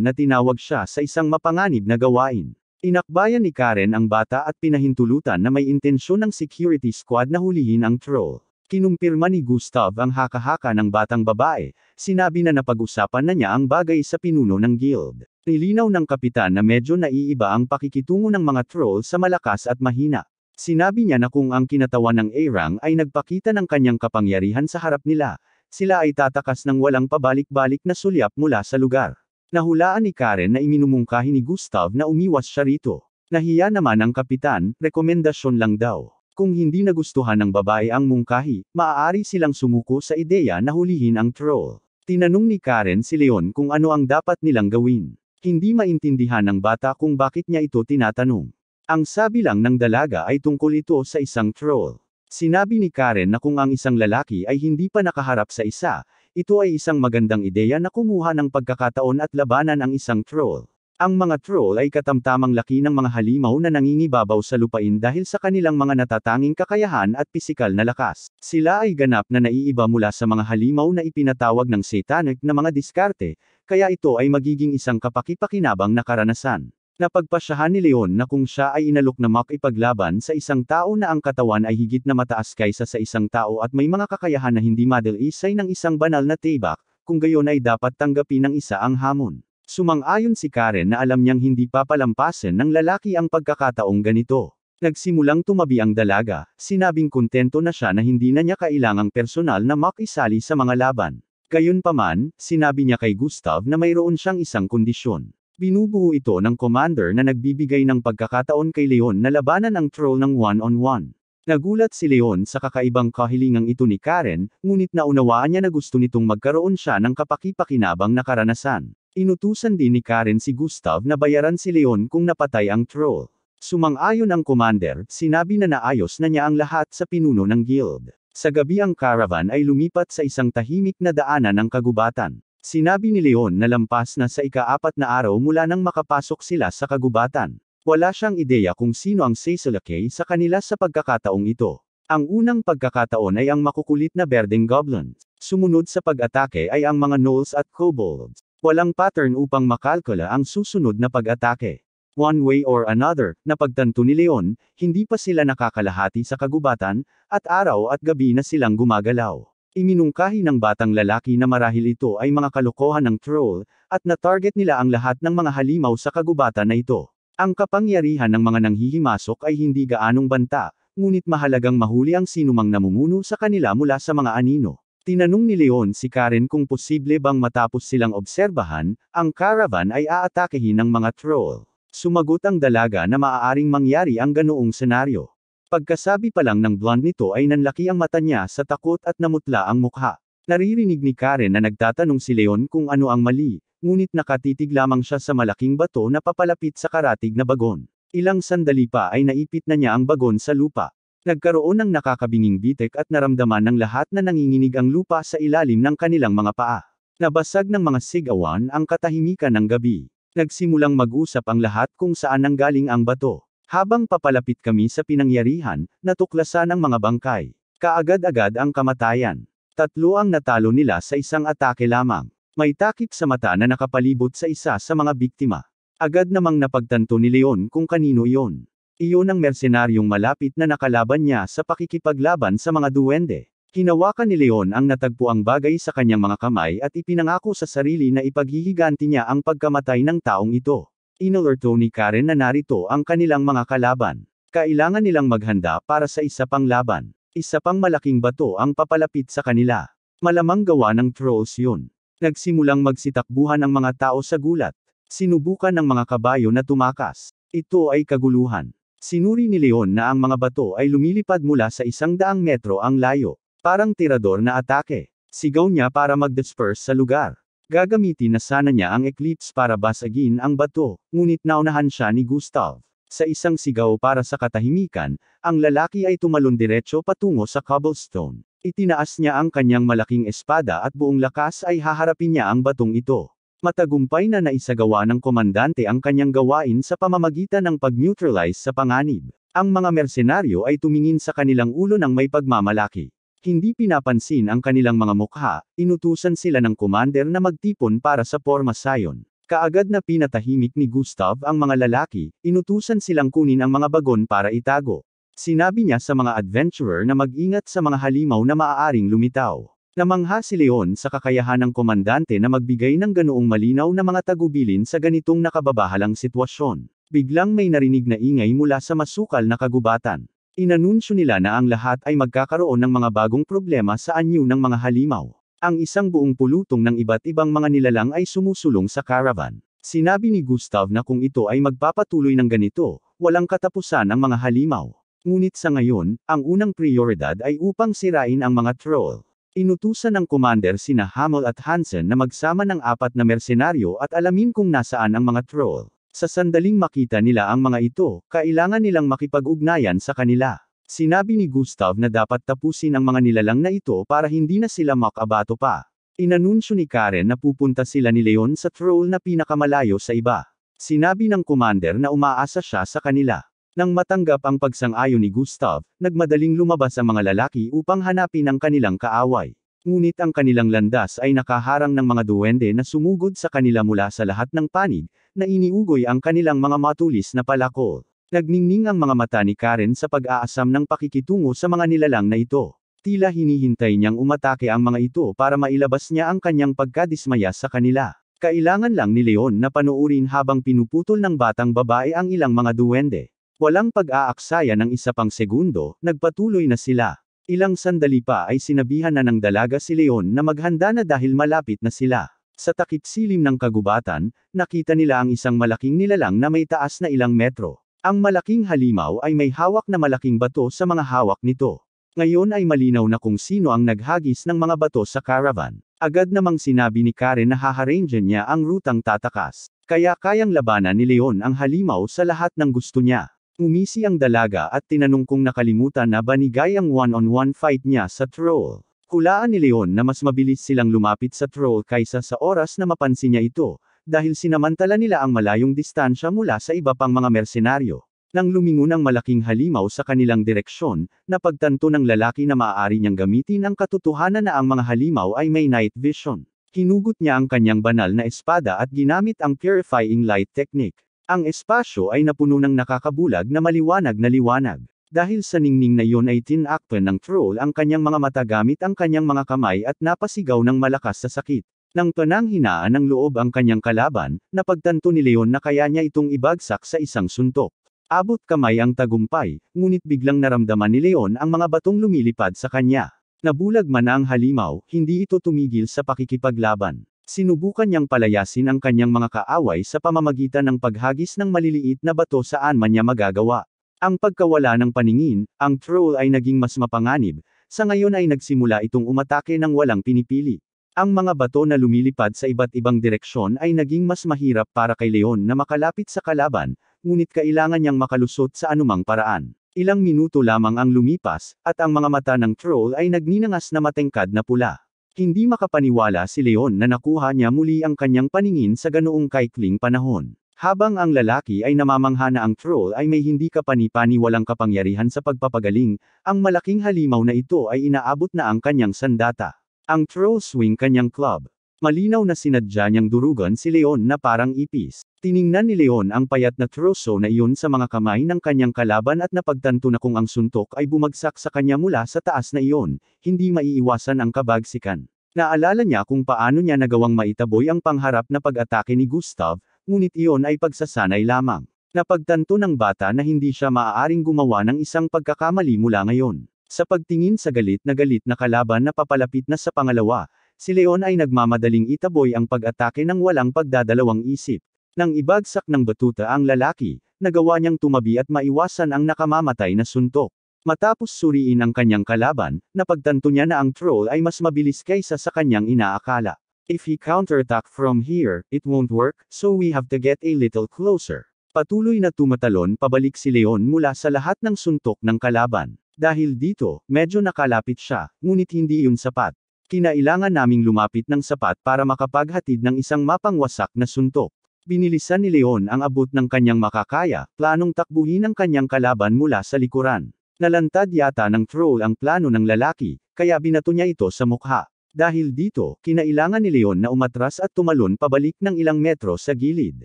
A: na tinawag siya sa isang mapanganib na gawain. Inakbayan ni Karen ang bata at pinahintulutan na may intensyon ng security squad na hulihin ang troll. Kinumpirma ni Gustav ang haka-haka ng batang babae, sinabi na napag-usapan na niya ang bagay sa pinuno ng guild. Nilinaw ng kapitan na medyo naiiba ang pakikitungo ng mga troll sa malakas at mahina. Sinabi niya na kung ang kinatawan ng A-Rang ay nagpakita ng kanyang kapangyarihan sa harap nila, sila ay tatakas ng walang pabalik-balik na sulyap mula sa lugar. Nahulaan ni Karen na iminumungkahi ni Gustav na umiwas siya rito. Nahiya naman ang kapitan, rekomendasyon lang daw. Kung hindi nagustuhan ng babae ang mungkahi, maaari silang sumuko sa ideya na hulihin ang troll. Tinanong ni Karen si Leon kung ano ang dapat nilang gawin. Hindi maintindihan ng bata kung bakit niya ito tinatanong. Ang sabi lang ng dalaga ay tungkol ito sa isang troll. Sinabi ni Karen na kung ang isang lalaki ay hindi pa nakaharap sa isa, ito ay isang magandang ideya na kumuha ng pagkakataon at labanan ang isang troll. Ang mga troll ay katamtamang laki ng mga halimaw na nangingibabaw sa lupain dahil sa kanilang mga natatanging kakayahan at pisikal na lakas. Sila ay ganap na naiiba mula sa mga halimaw na ipinatawag ng satanic na mga diskarte, kaya ito ay magiging isang kapaki-pakinabang na karanasan. Napagpasyahan ni Leon na kung siya ay inalok na makipaglaban sa isang tao na ang katawan ay higit na mataas kaysa sa isang tao at may mga kakayahan na hindi madalisay ng isang banal na tibak, kung gayon ay dapat tanggapin ng isa ang hamon. Sumang-ayon si Karen na alam niyang hindi papalampasin ng lalaki ang pagkakataong ganito. Nagsimulang tumabi ang dalaga, sinabing kontento na siya na hindi na niya kailangang personal na makisali sa mga laban. Gayunpaman, sinabi niya kay Gustav na mayroon siyang isang kondisyon. Binubuo ito ng commander na nagbibigay ng pagkakataon kay Leon na labanan ang troll ng one-on-one. Nagulat si Leon sa kakaibang kahilingang ito ni Karen, ngunit naunawaan niya na gusto nitong magkaroon siya ng kapaki-pakinabang na karanasan. Inutusan din ni Karen si Gustav na bayaran si Leon kung napatay ang troll. Sumang-ayon ang commander, sinabi na naayos na niya ang lahat sa pinuno ng guild. Sa gabi ang caravan ay lumipat sa isang tahimik na daanan ng kagubatan. Sinabi ni Leon na lampas na sa ika-4 na araw mula nang makapasok sila sa kagubatan. Wala siyang ideya kung sino ang sasalakay sa kanila sa pagkakataong ito. Ang unang pagkakataon ay ang makukulit na berdeng goblins. Sumunod sa pag-atake ay ang mga gnolls at kobolds. Walang pattern upang makalkula ang susunod na pag-atake. One way or another, napagtanto ni Leon, hindi pa sila nakakalahati sa kagubatan, at araw at gabi na silang gumagalaw. Iminungkahi ng batang lalaki na marahil ito ay mga kalokohan ng troll, at na-target nila ang lahat ng mga halimaw sa kagubatan na ito. Ang kapangyarihan ng mga nanghihimasok ay hindi gaanong banta, ngunit mahalagang mahuli ang sinumang namumuno sa kanila mula sa mga anino. Tinanong ni Leon si Karen kung posible bang matapos silang obserbahan, ang caravan ay aatakehin ng mga troll. Sumagot ang dalaga na maaaring mangyari ang ganoong senaryo. Pagkasabi pa lang ng blonde nito ay nanlaki ang mata niya sa takot at namutla ang mukha. Naririnig ni Karen na nagtatanong si Leon kung ano ang mali, ngunit nakatitig lamang siya sa malaking bato na papalapit sa karatig na bagon. Ilang sandali pa ay naipit na niya ang bagon sa lupa. Nagkaroon ng nakakabinging bitek at naramdaman ng lahat na nanginginig ang lupa sa ilalim ng kanilang mga paa. Nabasag ng mga sigawan ang katahimikan ng gabi. Nagsimulang mag-usap ang lahat kung saan nanggaling ang bato. Habang papalapit kami sa pinangyarihan, natuklasan ang mga bangkay. Kaagad-agad ang kamatayan. 3 ang natalo nila sa isang atake lamang. May takip sa mata na nakapalibot sa isa sa mga biktima. Agad namang napagtanto ni Leon kung kanino iyon. Iyon ang mersenaryong malapit na nakalaban niya sa pakikipaglaban sa mga duwende. Hinawakan ni Leon ang natagpuang bagay sa kanyang mga kamay at ipinangako sa sarili na ipaghihiganti niya ang pagkamatay ng taong ito. Inalerto ni Karen na narito ang kanilang mga kalaban. Kailangan nilang maghanda para sa isa pang laban. Isa pang malaking bato ang papalapit sa kanila. Malamang gawa ng trolls yun. Nagsimulang magsitakbuhan ang mga tao sa gulat. Sinubukan ng mga kabayo na tumakas. Ito ay kaguluhan. Sinuri ni Leon na ang mga bato ay lumilipad mula sa 100 metro ang layo. Parang tirador na atake. Sigaw niya para mag-disperse sa lugar. Gagamitin na sana niya ang eclipse para basagin ang bato, ngunit naunahan siya ni Gustav. Sa isang sigaw para sa katahimikan, ang lalaki ay tumalon diretso patungo sa cobblestone. Itinaas niya ang kanyang malaking espada at buong lakas ay haharapin niya ang batong ito. Matagumpay na naisagawa ng komandante ang kanyang gawain sa pamamagitan ng pag-neutralize sa panganib. Ang mga mersenaryo ay tumingin sa kanilang ulo ng may pagmamalaki. Hindi pinapansin ang kanilang mga mukha, inutusan sila ng commander na magtipon para sa pormasayon. Kaagad na pinatahimik ni Gustav ang mga lalaki, inutusan silang kunin ang mga bagon para itago. Sinabi niya sa mga adventurer na mag-ingat sa mga halimaw na maaaring lumitaw. Namangha si Leon sa kakayahan ng komandante na magbigay ng ganoong malinaw na mga tagubilin sa ganitong nakababahalang sitwasyon. Biglang may narinig na ingay mula sa masukal na kagubatan. Inanunsyo nila na ang lahat ay magkakaroon ng mga bagong problema sa anyo ng mga halimaw. Ang isang buong pulutong ng iba't ibang mga nilalang ay sumusulong sa caravan. Sinabi ni Gustav na kung ito ay magpapatuloy ng ganito, walang katapusan ang mga halimaw. Ngunit sa ngayon, ang unang prioridad ay upang sirain ang mga troll. Inutusan ng commander sina Hamel at Hansen na magsama ng 4 na mersenaryo at alamin kung nasaan ang mga troll. Sa sandaling makita nila ang mga ito, kailangan nilang makipag-ugnayan sa kanila. Sinabi ni Gustav na dapat tapusin ang mga nilalang na ito para hindi na sila makabato pa. Inanunsyo ni Karen na pupunta sila ni Leon sa troll na pinakamalayo sa iba. Sinabi ng commander na umaasa siya sa kanila. Nang matanggap ang pagsang-ayon ni Gustav, nagmadaling lumabas ang mga lalaki upang hanapin ang kanilang kaaway. Ngunit ang kanilang landas ay nakaharang ng mga duwende na sumugod sa kanila mula sa lahat ng panig, na iniugoy ang kanilang mga matulis na palakol. Nagningning ang mga mata ni Karen sa pag-aasam ng pakikitungo sa mga nilalang na ito. Tila hinihintay niyang umatake ang mga ito para mailabas niya ang kanyang pagkadismaya sa kanila. Kailangan lang ni Leon na panoorin habang pinuputol ng batang babae ang ilang mga duwende. Walang pag-aaksaya ng isa pang segundo, nagpatuloy na sila. Ilang sandali pa ay sinabihan na ng dalaga si Leon na maghanda na dahil malapit na sila. Sa takip silim ng kagubatan, nakita nila ang isang malaking nilalang na may taas na ilang metro. Ang malaking halimaw ay may hawak na malaking bato sa mga hawak nito. Ngayon ay malinaw na kung sino ang naghagis ng mga bato sa caravan. Agad namang sinabi ni Karen na haharangin niya ang rutang tatakas. Kaya kayang labanan ni Leon ang halimaw sa lahat ng gusto niya. Umisi ang dalaga at tinanong kung nakalimutan na ba ni Guy ang one-on-one fight niya sa troll. Hulaan ni Leon na mas mabilis silang lumapit sa troll kaysa sa oras na mapansin niya ito, dahil sinamantala nila ang malayong distansya mula sa iba pang mga mersenaryo. Nang lumingon ang malaking halimaw sa kanilang direksyon, napagtanto ng lalaki na maaari niyang gamitin ang katotohanan na ang mga halimaw ay may night vision. Hinugot niya ang kanyang banal na espada at ginamit ang purifying light technique. Ang espasyo ay napuno ng nakakabulag na maliwanag na liwanag. Dahil sa ningning na iyon ay tinakpan ng troll ang kanyang mga mata gamit ang kanyang mga kamay at napasigaw ng malakas sa sakit. Nang pananghinaan ng loob ang kanyang kalaban, napagtanto ni Leon na kaya niya itong ibagsak sa isang suntok. Abot kamay ang tagumpay, ngunit biglang naramdaman ni Leon ang mga batong lumilipad sa kanya. Nabulag man ang halimaw, hindi ito tumigil sa pakikipaglaban. Sinubukan niyang palayasin ang kanyang mga kaaway sa pamamagitan ng paghagis ng maliliit na bato saan man niya magagawa. Ang pagkawala ng paningin, ang troll ay naging mas mapanganib, sa ngayon ay nagsimula itong umatake ng walang pinipili. Ang mga bato na lumilipad sa iba't ibang direksyon ay naging mas mahirap para kay Leon na makalapit sa kalaban, ngunit kailangan niyang makalusot sa anumang paraan. Ilang minuto lamang ang lumipas, at ang mga mata ng troll ay nagninangas na matengkad na pula. Hindi makapaniwala si Leon na nakuha niya muli ang kanyang paningin sa ganoong kaikling panahon. Habang ang lalaki ay namamangha na ang troll ay may hindi kapani-paniwalang kapangyarihan sa pagpapagaling, ang malaking halimaw na ito ay inaabot na ang kanyang sandata. Ang troll swing kanyang club. Malinaw na sinadya niyang durugan si Leon na parang ipis. Tiningnan ni Leon ang payat na troso na iyon sa mga kamay ng kanyang kalaban at napagtanto na kung ang suntok ay bumagsak sa kanya mula sa taas na iyon, hindi maiiwasan ang kabagsikan. Naalala niya kung paano niya nagawang maitaboy ang pangharap na pag-atake ni Gustav, ngunit iyon ay pagsasanay lamang. Napagtanto ng bata na hindi siya maaaring gumawa ng isang pagkakamali mula ngayon. Sa pagtingin sa galit na kalaban na papalapit na sa pangalawa, si Leon ay nagmamadaling itaboy ang pag-atake ng walang pagdadalawang isip. Nang ibagsak ng batuta ang lalaki, nagawa niyang tumabi at maiwasan ang nakamamatay na suntok. Matapos suriin ang kanyang kalaban, napagtanto niya na ang troll ay mas mabilis kaysa sa kanyang inaakala. If he counterattack from here, it won't work, so we have to get a little closer. Patuloy na tumatalon pabalik si Leon mula sa lahat ng suntok ng kalaban. Dahil dito, medyo nakalapit siya, ngunit hindi yun sapat. Kinailangan naming lumapit ng sapat para makapaghatid ng isang mapangwasak na suntok. Binilisan ni Leon ang abot ng kanyang makakaya, planong takbuhin ang kanyang kalaban mula sa likuran. Nalantad yata ng troll ang plano ng lalaki, kaya binato niya ito sa mukha. Dahil dito, kinailangan ni Leon na umatras at tumalon pabalik ng ilang metro sa gilid.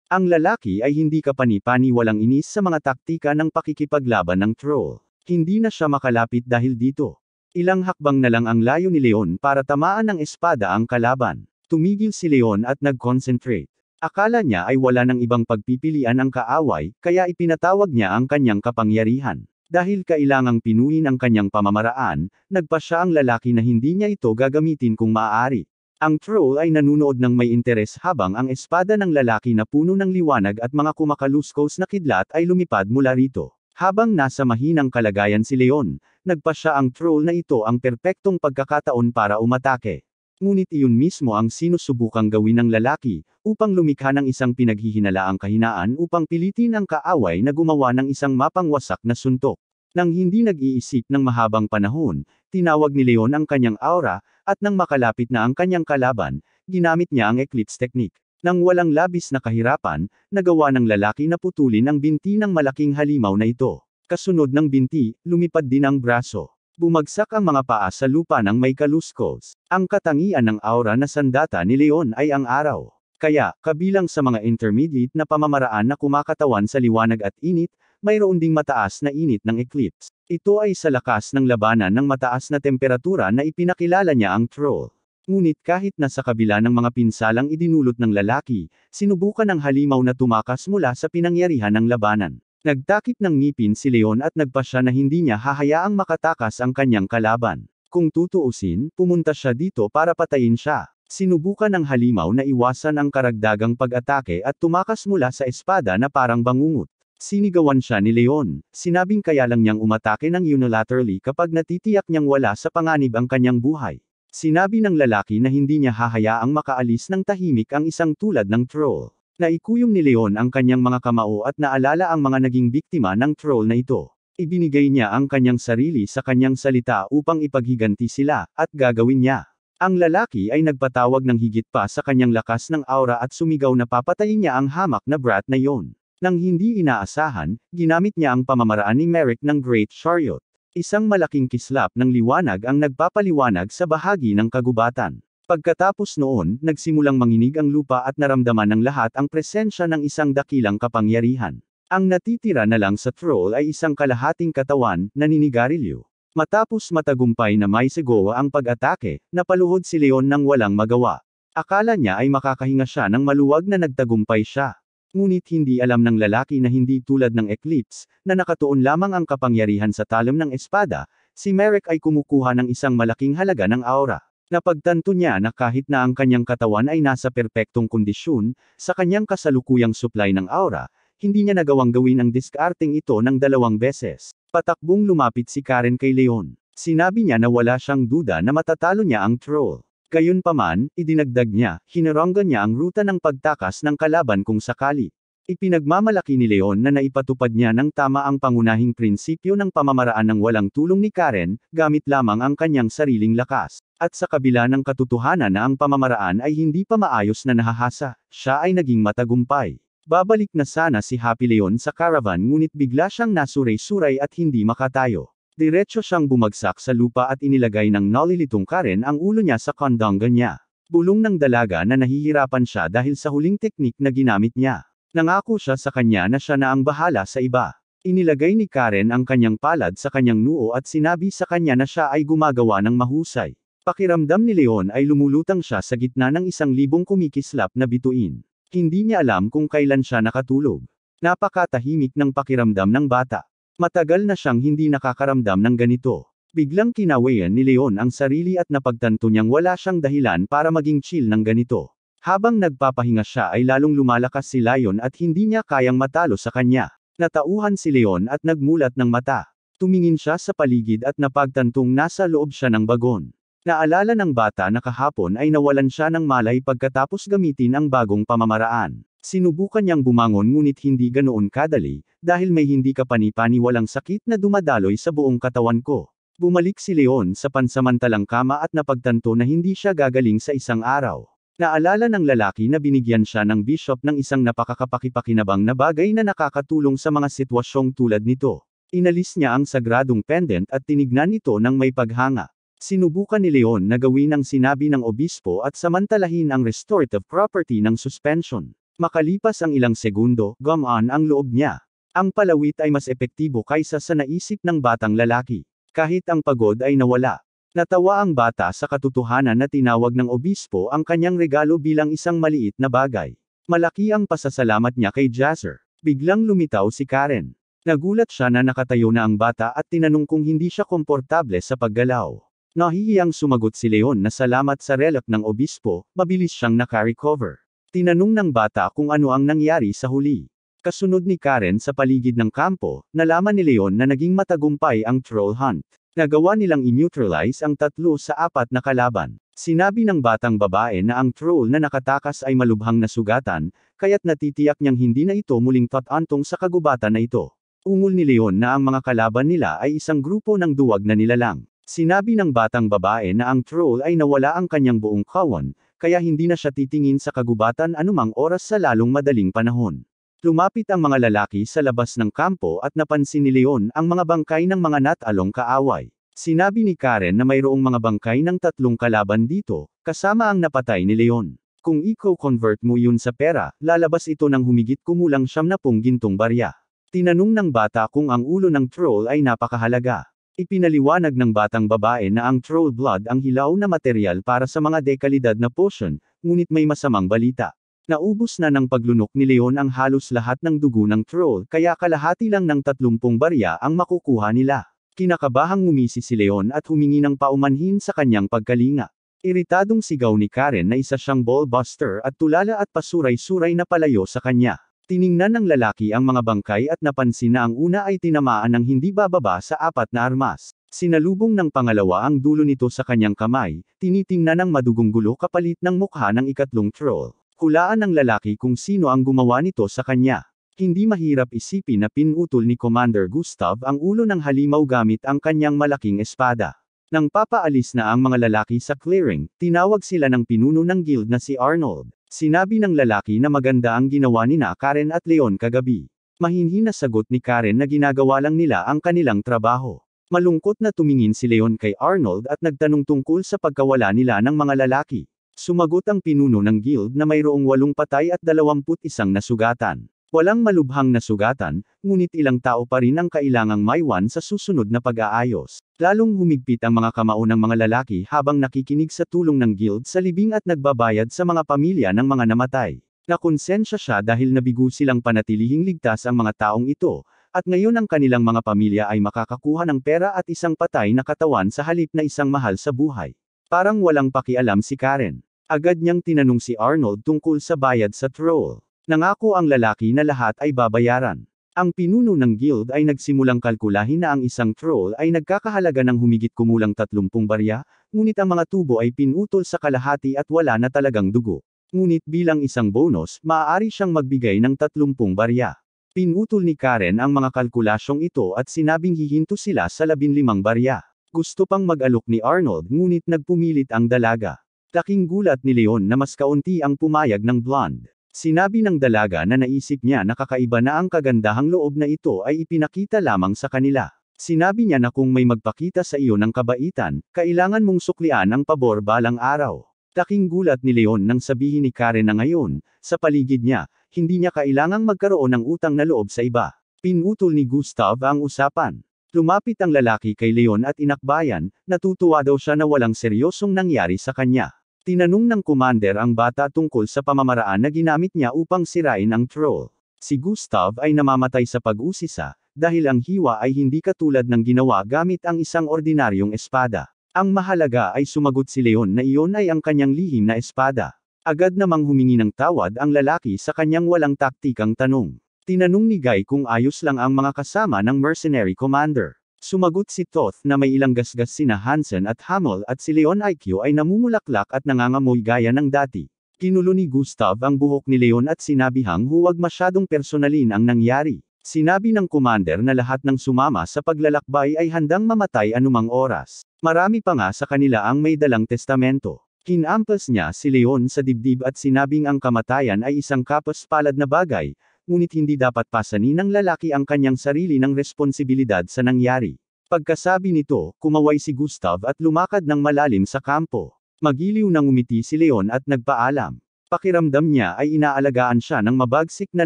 A: Ang lalaki ay hindi kapani-pani walang inis sa mga taktika ng pakikipaglaban ng troll. Hindi na siya makalapit dahil dito. Ilang hakbang na lang ang layo ni Leon para tamaan ng espada ang kalaban. Tumigil si Leon at nag-concentrate. Akala niya ay wala ng ibang pagpipilian ang kaaway, kaya ipinatawag niya ang kanyang kapangyarihan. Dahil kailangang pinuin ang kanyang pamamaraan, nagpa siya ang lalaki na hindi niya ito gagamitin kung maaari. Ang troll ay nanunood ng may interes habang ang espada ng lalaki na puno ng liwanag at mga kumakaluskos na kidlat ay lumipad mula rito. Habang nasa mahinang kalagayan si Leon, nagpa siya ang troll na ito ang perpektong pagkakataon para umatake. Ngunit iyon mismo ang sinusubukang gawin ng lalaki, upang lumikha ng isang pinaghihinalaang kahinaan upang pilitin ang kaaway na gumawa ng isang mapangwasak na suntok. Nang hindi nag-iisip ng mahabang panahon, tinawag ni Leon ang kanyang aura, At nang makalapit na ang kanyang kalaban, ginamit niya ang eclipse technique. Nang walang labis na kahirapan, nagawa ng lalaki na putulin ang binti ng malaking halimaw na ito. Kasunod ng binti, lumipad din ang braso. Bumagsak ang mga paa sa lupa ng may kaluskos. Ang katangian ng aura na sandata ni Leon ay ang araw. Kaya, kabilang sa mga intermediate na pamamaraan na kumakatawan sa liwanag at init, mayroon ding mataas na init ng eclipse. Ito ay sa lakas ng labanan ng mataas na temperatura na ipinakilala niya ang troll. Ngunit kahit na sa kabila ng mga pinsalang idinulot ng lalaki, sinubukan ng halimaw na tumakas mula sa pinangyarihan ng labanan. Nagtakip ng ngipin si Leon at nagpasya na hindi niya hahayaang makatakas ang kanyang kalaban. Kung tutuusin, pumunta siya dito para patayin siya. Sinubukan ng halimaw na iwasan ang karagdagang pag-atake at tumakas mula sa espada na parang bangungot. Sinigawan siya ni Leon, sinabing kaya lang niyang umatake ng unilaterally kapag natitiyak niyang wala sa panganib ang kanyang buhay. Sinabi ng lalaki na hindi niya hahayaang makaalis ng tahimik ang isang tulad ng troll. Naikuyom ni Leon ang kanyang mga kamao at naalala ang mga naging biktima ng troll na ito. Ibinigay niya ang kanyang sarili sa kanyang salita upang ipaghiganti sila, at gagawin niya. Ang lalaki ay nagpatawag ng higit pa sa kanyang lakas ng aura at sumigaw na papatayin niya ang hamak na brat na yon. Nang hindi inaasahan, ginamit niya ang pamamaraan ni Merrick ng Great Chariot. Isang malaking kislap ng liwanag ang nagpapaliwanag sa bahagi ng kagubatan. Pagkatapos noon, nagsimulang manginig ang lupa at naramdaman ng lahat ang presensya ng isang dakilang kapangyarihan. Ang natitira na lang sa troll ay isang kalahating katawan, na naninigarilyo. Matapos matagumpay na maisagawa ang pag-atake, napaluhod si Leon nang walang magawa. Akala niya ay makakahinga siya ng maluwag na nagtagumpay siya. Ngunit hindi alam ng lalaki na hindi tulad ng eclipse, na nakatuon lamang ang kapangyarihan sa talim ng espada, si Merrick ay kumukuha ng isang malaking halaga ng aura. Napagtanto niya na kahit na ang kanyang katawan ay nasa perpektong kondisyon, sa kanyang kasalukuyang supply ng aura, hindi niya nagawang gawin ang diskarteng ito ng 2 beses. Patakbong lumapit si Karen kay Leon. Sinabi niya na wala siyang duda na matatalo niya ang troll. Gayunpaman, idinagdag niya, hinaranggan niya ang ruta ng pagtakas ng kalaban kung sakali. Ipinagmamalaki ni Leon na naipatupad niya ng tama ang pangunahing prinsipyo ng pamamaraan ng walang tulong ni Karen, gamit lamang ang kanyang sariling lakas. At sa kabila ng katotohanan na ang pamamaraan ay hindi pa maayos na nahahasa, siya ay naging matagumpay. Babalik na sana si Happy Leon sa caravan ngunit bigla siyang nasuray-suray at hindi makatayo. Diretso siyang bumagsak sa lupa at inilagay ng nalilitong Karen ang ulo niya sa kandangga niya. Bulong ng dalaga na nahihirapan siya dahil sa huling teknik na ginamit niya. Nangako siya sa kanya na siya na ang bahala sa iba. Inilagay ni Karen ang kanyang palad sa kanyang noo at sinabi sa kanya na siya ay gumagawa ng mahusay. Pakiramdam ni Leon ay lumulutang siya sa gitna ng 1,000 kumikislap na bituin. Hindi niya alam kung kailan siya nakatulog. Napakatahimik ng pakiramdam ng bata. Matagal na siyang hindi nakakaramdam ng ganito. Biglang kinawayan ni Leon ang sarili at napagtanto niyang wala siyang dahilan para maging chill ng ganito. Habang nagpapahinga siya ay lalong lumalakas si Lion at hindi niya kayang matalo sa kanya. Natauhan si Leon at nagmulat ng mata. Tumingin siya sa paligid at napagtantong nasa loob siya ng bagon. Naalala ng bata na kahapon ay nawalan siya ng malay pagkatapos gamitin ang bagong pamamaraan. Sinubukan niyang bumangon ngunit hindi ganoon kadali, dahil may hindi kapani-paniwalang sakit na dumadaloy sa buong katawan ko. Bumalik si Leon sa pansamantalang kama at napagtanto na hindi siya gagaling sa isang araw. Naalala ng lalaki na binigyan siya ng bishop ng isang napakakapakipakinabang na bagay na nakakatulong sa mga sitwasyong tulad nito. Inalis niya ang sagradong pendant at tinignan ito ng may paghanga. Sinubukan ni Leon na gawin ang sinabi ng obispo at samantalahin ang restorative property ng suspension. Makalipas ang ilang segundo, gumaan ang loob niya. Ang palawit ay mas epektibo kaysa sa naisip ng batang lalaki. Kahit ang pagod ay nawala. Natawa ang bata sa katotohanan na tinawag ng obispo ang kanyang regalo bilang isang maliit na bagay. Malaki ang pasasalamat niya kay Jazzer. Biglang lumitaw si Karen. Nagulat siya na nakatayo na ang bata at tinanong kung hindi siya komportable sa paggalaw. Nahihiyang sumagot si Leon na salamat sa relic ng obispo, mabilis siyang naka-recover. Tinanong ng bata kung ano ang nangyari sa huli. Kasunod ni Karen sa paligid ng kampo, nalaman ni Leon na naging matagumpay ang troll hunt. Nagawa nilang i-neutralize ang 3 sa 4 na kalaban. Sinabi ng batang babae na ang troll na nakatakas ay malubhang nasugatan, kaya't natitiyak niyang hindi na ito muling tatantong sa kagubatan na ito. Ungol ni Leon na ang mga kalaban nila ay isang grupo ng duwag na nilalang. Sinabi ng batang babae na ang troll ay nawala ang kanyang buong kawan, kaya hindi na siya titingin sa kagubatan anumang oras sa lalong madaling panahon. Lumapit ang mga lalaki sa labas ng kampo at napansin ni Leon ang mga bangkay ng mga natalong kaaway. Sinabi ni Karen na mayroong mga bangkay ng 3 kalaban dito, kasama ang napatay ni Leon. Kung i-convert mo yun sa pera, lalabas ito ng humigit kumulang 70 gintong barya. Tinanong ng bata kung ang ulo ng troll ay napakahalaga. Ipinaliwanag ng batang babae na ang troll blood ang hilaw na materyal para sa mga dekalidad na potion, ngunit may masamang balita. Naubos na ng paglunok ni Leon ang halos lahat ng dugo ng troll kaya kalahati lang ng 30 barya ang makukuha nila. Kinakabahang ngumisi si Leon at humingi ng paumanhin sa kanyang pagkalinga. Iritadong sigaw ni Karen na isa siyang ballbuster at tulala at pasuray-suray na palayo sa kanya. Tiningnan ng lalaki ang mga bangkay at napansin na ang una ay tinamaan ng hindi bababa sa 4 na armas. Sinalubong ng pangalawa ang dulo nito sa kanyang kamay, tinitingnan ng madugong gulo kapalit ng mukha ng ikatlong troll. Hulaan ng lalaki kung sino ang gumawa nito sa kanya. Hindi mahirap isipin na pinutol ni Commander Gustav ang ulo ng halimaw gamit ang kanyang malaking espada. Nang papaalis na ang mga lalaki sa clearing, tinawag sila ng pinuno ng guild na si Arnold. Sinabi ng lalaki na maganda ang ginawa ni Karen at Leon kagabi. Mahinhin na sagot ni Karen na ginagawa lang nila ang kanilang trabaho. Malungkot na tumingin si Leon kay Arnold at nagtanong tungkol sa pagkawala nila ng mga lalaki. Sumagot ang pinuno ng guild na mayroong 8 patay at 21 nasugatan. Walang malubhang nasugatan, ngunit ilang tao pa rin ang kailangang maiwan sa susunod na pag-aayos. Lalong humigpit ang mga kamao ng mga lalaki habang nakikinig sa tulong ng guild sa libing at nagbabayad sa mga pamilya ng mga namatay. Nakonsensya siya dahil nabigo silang panatilihing ligtas ang mga taong ito, at ngayon ang kanilang mga pamilya ay makakakuha ng pera at isang patay na katawan sa halip na isang mahal sa buhay. Parang walang pakialam si Karen. Agad niyang tinanong si Arnold tungkol sa bayad sa troll. Nangako ang lalaki na lahat ay babayaran. Ang pinuno ng guild ay nagsimulang kalkulahin na ang isang troll ay nagkakahalaga ng humigit kumulang 30 barya, ngunit ang mga tubo ay pinutol sa kalahati at wala na talagang dugo. Ngunit bilang isang bonus, maaari siyang magbigay ng 30 barya. Pinutol ni Karen ang mga kalkulasyong ito at sinabing hihinto sila sa 15 barya. Gusto pang mag-alok ni Arnold ngunit nagpumilit ang dalaga. Laking gulat ni Leon na mas kaunti ang pumayag ng blonde. Sinabi ng dalaga na naisip niya na kakaiba na ang kagandahang loob na ito ay ipinakita lamang sa kanila. Sinabi niya na kung may magpakita sa iyo ng kabaitan, kailangan mong suklian ang pabor balang araw. Laking gulat ni Leon nang sabihin ni Karen na ngayon, sa paligid niya, hindi niya kailangang magkaroon ng utang na loob sa iba. Pinutol ni Gustav ang usapan. Lumapit ang lalaki kay Leon at inakbayan, natutuwa daw siya na walang seryosong nangyari sa kanya. Tinanong ng commander ang bata tungkol sa pamamaraan na ginamit niya upang sirain ang troll. Si Gustav ay namamatay sa pag-usisa, dahil ang hiwa ay hindi katulad ng ginawa gamit ang isang ordinaryong espada. Ang mahalaga ay sumagot si Leon na iyon ay ang kanyang lihim na espada. Agad namang humingi ng tawad ang lalaki sa kanyang walang taktikang tanong. Tinanong ni Guy kung ayos lang ang mga kasama ng mercenary commander. Sumagot si Toth na may ilang gasgas sina Hansen at Hamel at si Leon IQ ay namumulaklak at nangangamoy gaya ng dati. Kinulo ni Gustav ang buhok ni Leon at sinabihang huwag masyadong personalin ang nangyari. Sinabi ng commander na lahat ng sumama sa paglalakbay ay handang mamatay anumang oras. Marami pa nga sa kanila ang may dalang testamento. Kinampas niya si Leon sa dibdib at sinabing ang kamatayan ay isang kapas-palad na bagay, ngunit hindi dapat pasanin ng lalaki ang kanyang sarili ng responsibilidad sa nangyari. Pagkasabi nito, kumaway si Gustav at lumakad ng malalim sa kampo. Magiliw nang umiti si Leon at nagpaalam. Pakiramdam niya ay inaalagaan siya ng mabagsik na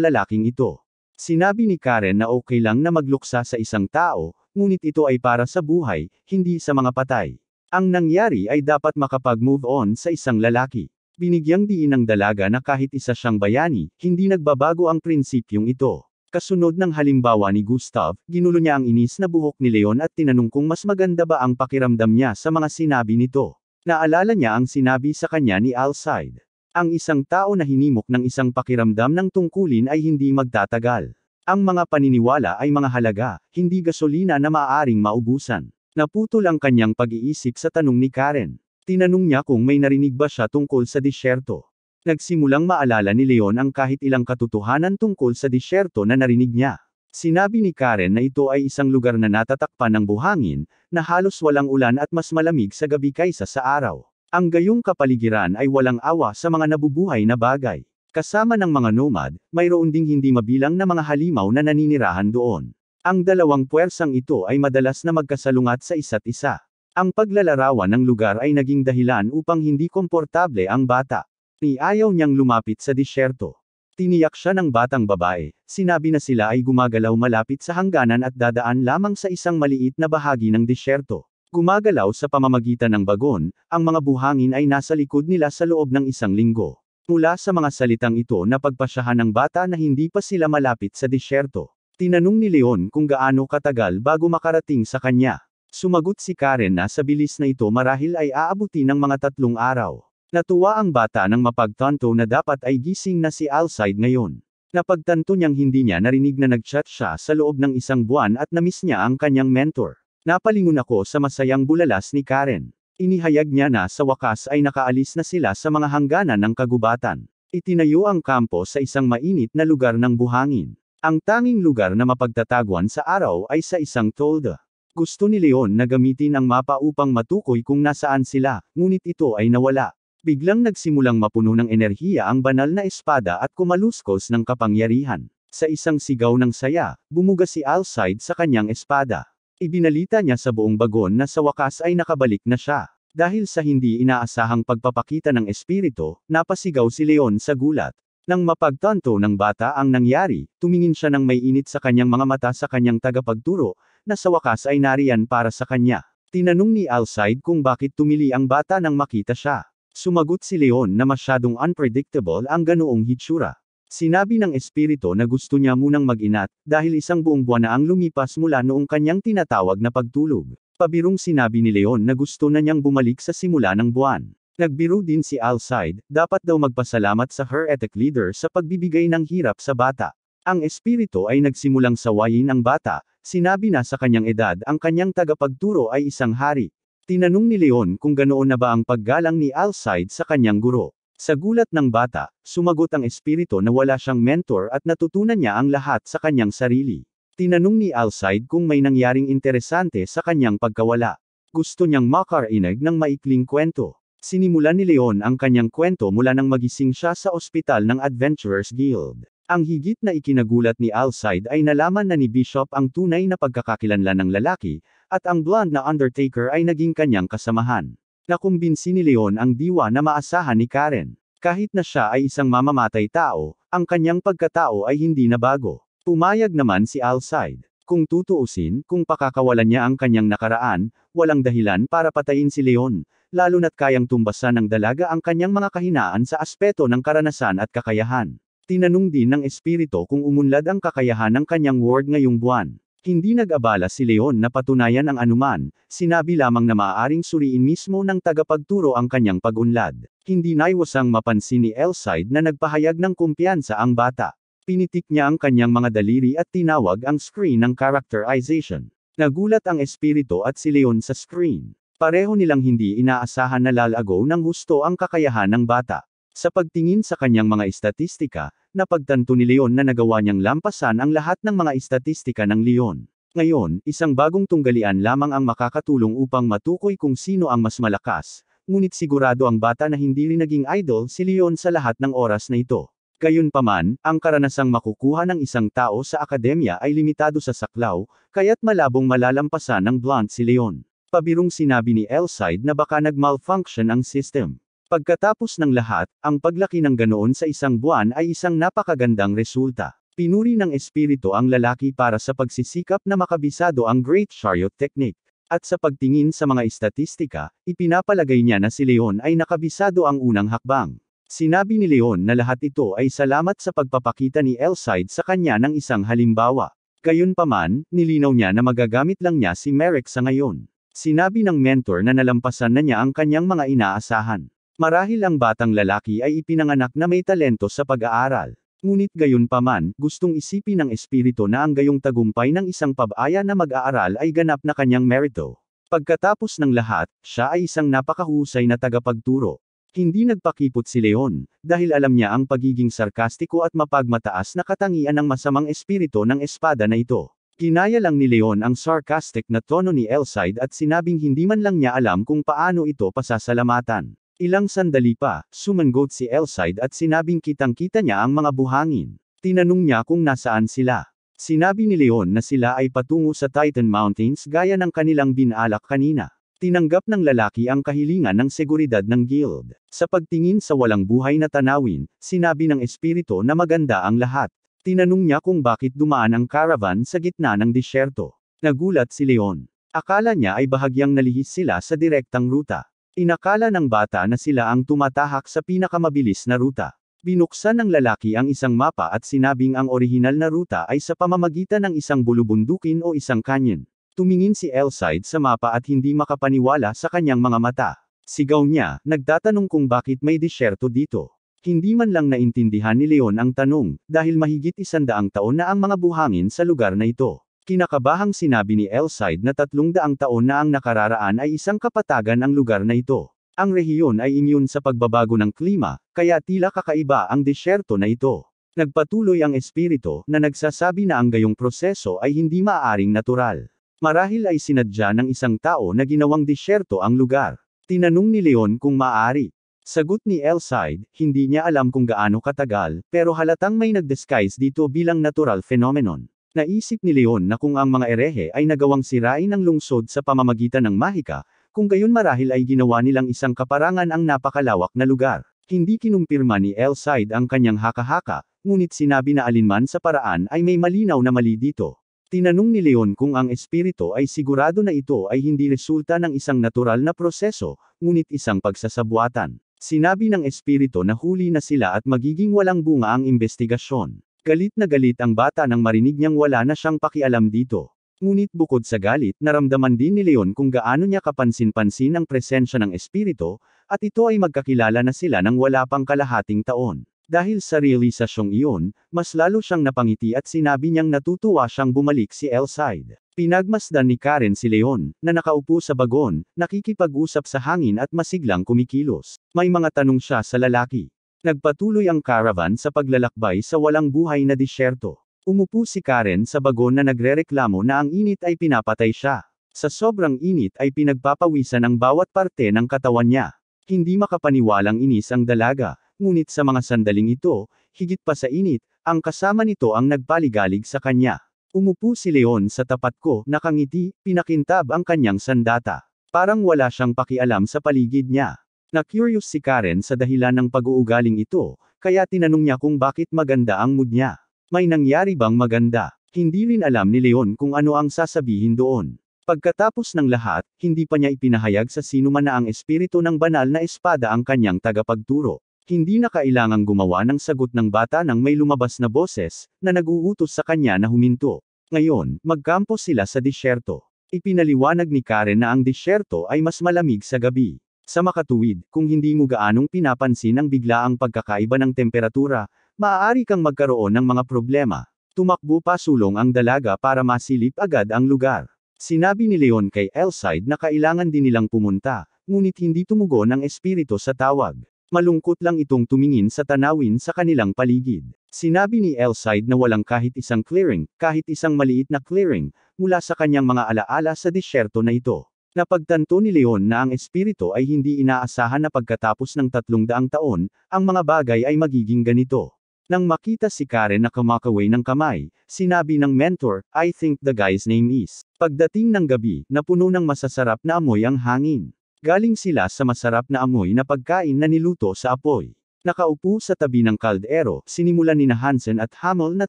A: lalaking ito. Sinabi ni Karen na okay lang na magluksa sa isang tao, ngunit ito ay para sa buhay, hindi sa mga patay. Ang nangyari ay dapat makapag-move on sa isang lalaki. Binigyang diin ng dalaga na kahit isa siyang bayani, hindi nagbabago ang prinsipyong ito. Kasunod ng halimbawa ni Gustav, ginulo niya ang inis na buhok ni Leon at tinanong kung mas maganda ba ang pakiramdam niya sa mga sinabi nito. Naalala niya ang sinabi sa kanya ni Alcide. Ang isang tao na hinimok ng isang pakiramdam ng tungkulin ay hindi magtatagal. Ang mga paniniwala ay mga halaga, hindi gasolina na maaaring maubusan. Naputol ang kanyang pag-iisip sa tanong ni Karen. Tinanong niya kung may narinig ba siya tungkol sa disyerto. Nagsimulang maalala ni Leon ang kahit ilang katotohanan tungkol sa disyerto na narinig niya. Sinabi ni Karen na ito ay isang lugar na natatakpan ng buhangin, na halos walang ulan at mas malamig sa gabi kaysa sa araw. Ang gayong kapaligiran ay walang awa sa mga nabubuhay na bagay. Kasama ng mga nomad, mayroon ding hindi mabilang na mga halimaw na naninirahan doon. Ang dalawang puwersang ito ay madalas na magkasalungat sa isa't isa. Ang paglalarawan ng lugar ay naging dahilan upang hindi komportable ang bata. Ayaw niyang lumapit sa disyerto. Tiniyak siya ng batang babae, sinabi na sila ay gumagalaw malapit sa hangganan at dadaan lamang sa isang maliit na bahagi ng disyerto. Gumagalaw sa pamamagitan ng bagon, ang mga buhangin ay nasa likod nila sa loob ng isang linggo. Mula sa mga salitang ito napagpasyahan ng bata na hindi pa sila malapit sa disyerto. Tinanong ni Leon kung gaano katagal bago makarating sa kanya. Sumagot si Karen na sa bilis na ito marahil ay aabuti ng mga 3 araw. Natuwa ang bata nang mapagtanto na dapat ay gising na si Alcide ngayon. Napagtanto niyang hindi niya narinig na nag-chat siya sa loob ng 1 buwan at namiss niya ang kanyang mentor. Napalingon ako sa masayang bulalas ni Karen. Inihayag niya na sa wakas ay nakaalis na sila sa mga hangganan ng kagubatan. Itinayo ang kampo sa isang mainit na lugar ng buhangin. Ang tanging lugar na mapagtataguan sa araw ay sa isang tolda. Gusto ni Leon na gamitin ang mapa upang matukoy kung nasaan sila, ngunit ito ay nawala. Biglang nagsimulang mapuno ng enerhiya ang banal na espada at kumaluskos ng kapangyarihan. Sa isang sigaw ng saya, bumuga si Alcide sa kanyang espada. Ibinalita niya sa buong bagon na sa wakas ay nakabalik na siya. Dahil sa hindi inaasahang pagpapakita ng espiritu, napasigaw si Leon sa gulat. Nang mapagtanto ng bata ang nangyari, tumingin siya ng may init sa kanyang mga mata sa kanyang tagapagturo, na sa wakas ay nariyan para sa kanya. Tinanong ni Alcide kung bakit tumili ang bata nang makita siya. Sumagot si Leon na masyadong unpredictable ang ganoong hitsura. Sinabi ng espiritu na gusto niya munang mag-inat, dahil 1 buong buwan na ang lumipas mula noong kanyang tinatawag na pagtulog. Pabirong sinabi ni Leon na gusto na niyang bumalik sa simula ng buwan. Nagbiro din si Alcide, dapat daw magpasalamat sa heretic leader sa pagbibigay ng hirap sa bata. Ang espiritu ay nagsimulang sawayin ang bata, sinabi na sa kanyang edad ang kanyang tagapagturo ay isang hari. Tinanong ni Leon kung ganoon na ba ang paggalang ni Alcide sa kanyang guro. Sa gulat ng bata, sumagot ang espiritu na wala siyang mentor at natutunan niya ang lahat sa kanyang sarili. Tinanong ni Alcide kung may nangyaring interesante sa kanyang pagkawala. Gusto niyang makarinig ng maikling kwento. Sinimulan ni Leon ang kanyang kwento mula nang magising siya sa ospital ng Adventurers Guild. Ang higit na ikinagulat ni Alcide ay nalaman na ni Bishop ang tunay na pagkakakilanlan ng lalaki, at ang blonde na Undertaker ay naging kanyang kasamahan. Nakumbinsi ni Leon ang diwa na maasahan ni Karen. Kahit na siya ay isang mamamatay tao, ang kanyang pagkatao ay hindi na bago. Pumayag naman si Alcide. Kung tutuusin, kung pakakawalan niya ang kanyang nakaraan, walang dahilan para patayin si Leon, lalo na't kayang tumbasan ng dalaga ang kanyang mga kahinaan sa aspeto ng karanasan at kakayahan. Tinanong din ng espiritu kung umunlad ang kakayahan ng kanyang ward ngayong buwan. Hindi nag-abala si Leon na patunayan ang anuman, sinabi lamang na maaaring suriin mismo ng tagapagturo ang kanyang pag-unlad. Hindi naiwasang mapansin ni Alcide na nagpahayag ng kumpiyansa ang bata. Pinitik niya ang kanyang mga daliri at tinawag ang screen ng characterization. Nagulat ang espiritu at si Leon sa screen. Pareho nilang hindi inaasahan na lalago ng husto ang kakayahan ng bata. Sa pagtingin sa kanyang mga estatistika, napagtanto ni Leon na nagawa niyang lampasan ang lahat ng mga estatistika ng Leon. Ngayon, isang bagong tunggalian lamang ang makakatulong upang matukoy kung sino ang mas malakas, ngunit sigurado ang bata na hindi rin naging idol si Leon sa lahat ng oras na ito. Gayunpaman, ang karanasang makukuha ng isang tao sa akademya ay limitado sa saklaw, kaya't malabong malalampasan ng blonde si Leon. Pabirong sinabi ni Alcide na baka nag-malfunction ang system. Pagkatapos ng lahat, ang paglaki ng ganoon sa 1 buwan ay isang napakagandang resulta. Pinuri ng espiritu ang lalaki para sa pagsisikap na makabisado ang Great Chariot Technique. At sa pagtingin sa mga estatistika, ipinapalagay niya na si Leon ay nakabisado ang unang hakbang. Sinabi ni Leon na lahat ito ay salamat sa pagpapakita ni Alcide sa kanya ng isang halimbawa. Gayunpaman, nilinaw niya na magagamit lang niya si Merrick sa ngayon. Sinabi ng mentor na nalampasan na niya ang kanyang mga inaasahan. Marahil ang batang lalaki ay ipinanganak na may talento sa pag-aaral. Ngunit gayunpaman, gustong isipin ng espiritu na ang gayong tagumpay ng isang pabaya na mag-aaral ay ganap na kanyang merito. Pagkatapos ng lahat, siya ay isang napakahusay na tagapagturo. Hindi nagpakipot si Leon, dahil alam niya ang pagiging sarkastiko at mapagmataas na katangian ng masamang espiritu ng espada na ito. Kinaya lang ni Leon ang sarcastic na tono ni Elsaid at sinabing hindi man lang niya alam kung paano ito pasasalamatan. Ilang sandali pa, sumangot si Elsaid at sinabing kitang-kita niya ang mga buhangin. Tinanong niya kung nasaan sila. Sinabi ni Leon na sila ay patungo sa Titan Mountains gaya ng kanilang binalak kanina. Tinanggap ng lalaki ang kahilingan ng seguridad ng guild. Sa pagtingin sa walang buhay na tanawin, sinabi ng espiritu na maganda ang lahat. Tinanong niya kung bakit dumaan ang caravan sa gitna ng disyerto. Nagulat si Leon. Akala niya ay bahagyang nalihis sila sa direktang ruta. Inakala ng bata na sila ang tumatahak sa pinakamabilis na ruta. Binuksan ng lalaki ang isang mapa at sinabing ang orihinal na ruta ay sa pamamagitan ng isang bulubundukin o isang canyon. Tumingin si Elsaid sa mapa at hindi makapaniwala sa kanyang mga mata. Sigaw niya, nagtatanong kung bakit may disyerto dito. Hindi man lang naintindihan ni Leon ang tanong, dahil mahigit 100 taon na ang mga buhangin sa lugar na ito. Kinakabahang sinabi ni Elsaid na 300 taon na ang nakararaan ay isang kapatagan ang lugar na ito. Ang rehiyon ay immune sa pagbabago ng klima, kaya tila kakaiba ang disyerto na ito. Nagpatuloy ang espiritu na nagsasabi na ang gayong proseso ay hindi maaaring natural. Marahil ay sinadya ng isang tao na ginawang disyerto ang lugar. Tinanong ni Leon kung maaari. Sagot ni Elsaid, hindi niya alam kung gaano katagal, pero halatang may nag-disguise dito bilang natural phenomenon. Naisip ni Leon na kung ang mga erehe ay nagawang sirain ang lungsod sa pamamagitan ng mahika, kung gayon marahil ay ginawa nilang isang kaparangan ang napakalawak na lugar. Hindi kinumpirma ni Elsaid ang kanyang haka-haka, ngunit sinabi na alinman sa paraan ay may malinaw na mali dito. Tinanong ni Leon kung ang espiritu ay sigurado na ito ay hindi resulta ng isang natural na proseso, ngunit isang pagsasabuatan. Sinabi ng espiritu na huli na sila at magiging walang bunga ang investigasyon. Galit na galit ang bata nang marinig niyang wala na siyang pakialam dito. Ngunit bukod sa galit, naramdaman din ni Leon kung gaano niya kapansin-pansin ang presensya ng espiritu, at ito ay magkakilala na sila nang wala pang kalahating taon. Dahil sa realisasyong iyon, mas lalo siyang napangiti at sinabi niyang natutuwa siyang bumalik si Elsaid. Pinagmasdan ni Karen si Leon, na nakaupo sa bagon, nakikipag-usap sa hangin at masiglang kumikilos. May mga tanong siya sa lalaki. Nagpatuloy ang caravan sa paglalakbay sa walang buhay na disyerto. Umupo si Karen sa bagon na nagrereklamo na ang init ay pinapatay siya. Sa sobrang init ay pinagpapawisan ang bawat parte ng katawan niya. Hindi makapaniwalang inis ang dalaga. Ngunit sa mga sandaling ito, higit pa sa init, ang kasama nito ang nagpaligalig sa kanya. Umupo si Leon sa tapat ko, nakangiti, pinakintab ang kanyang sandata. Parang wala siyang pakialam sa paligid niya. Na-curious si Karen sa dahilan ng pag-uugaling ito, kaya tinanong niya kung bakit maganda ang mood niya. May nangyari bang maganda? Hindi rin alam ni Leon kung ano ang sasabihin doon. Pagkatapos ng lahat, hindi pa niya ipinahayag sa sino man na ang espiritu ng banal na espada ang kanyang tagapagturo. Hindi na kailangang gumawa ng sagot ng bata nang may lumabas na boses, na nag-uutos sa kanya na huminto. Ngayon, magkampo sila sa disyerto. Ipinaliwanag ni Karen na ang disyerto ay mas malamig sa gabi. Sa makatuwid, kung hindi mo gaanong pinapansin ang biglaang pagkakaiba ng temperatura, maaari kang magkaroon ng mga problema. Tumakbo pa sulong ang dalaga para masilip agad ang lugar. Sinabi ni Leon kay Elsaid na kailangan din nilang pumunta, ngunit hindi tumugon ang espiritu sa tawag. Malungkot lang itong tumingin sa tanawin sa kanilang paligid. Sinabi ni Elsaid na walang kahit isang clearing, kahit isang maliit na clearing, mula sa kanyang mga alaala sa disyerto na ito. Napagtanto ni Leon na ang espiritu ay hindi inaasahan na pagkatapos ng 300 taon, ang mga bagay ay magiging ganito. Nang makita si Karen na kumakaway ng kamay, sinabi ng mentor, I think the guy's name is. Pagdating ng gabi, napuno ng masasarap na amoy ang hangin. Galing sila sa masarap na amoy na pagkain na niluto sa apoy. Nakaupo sa tabi ng kaldero, sinimulan ni Hansen at Hamel na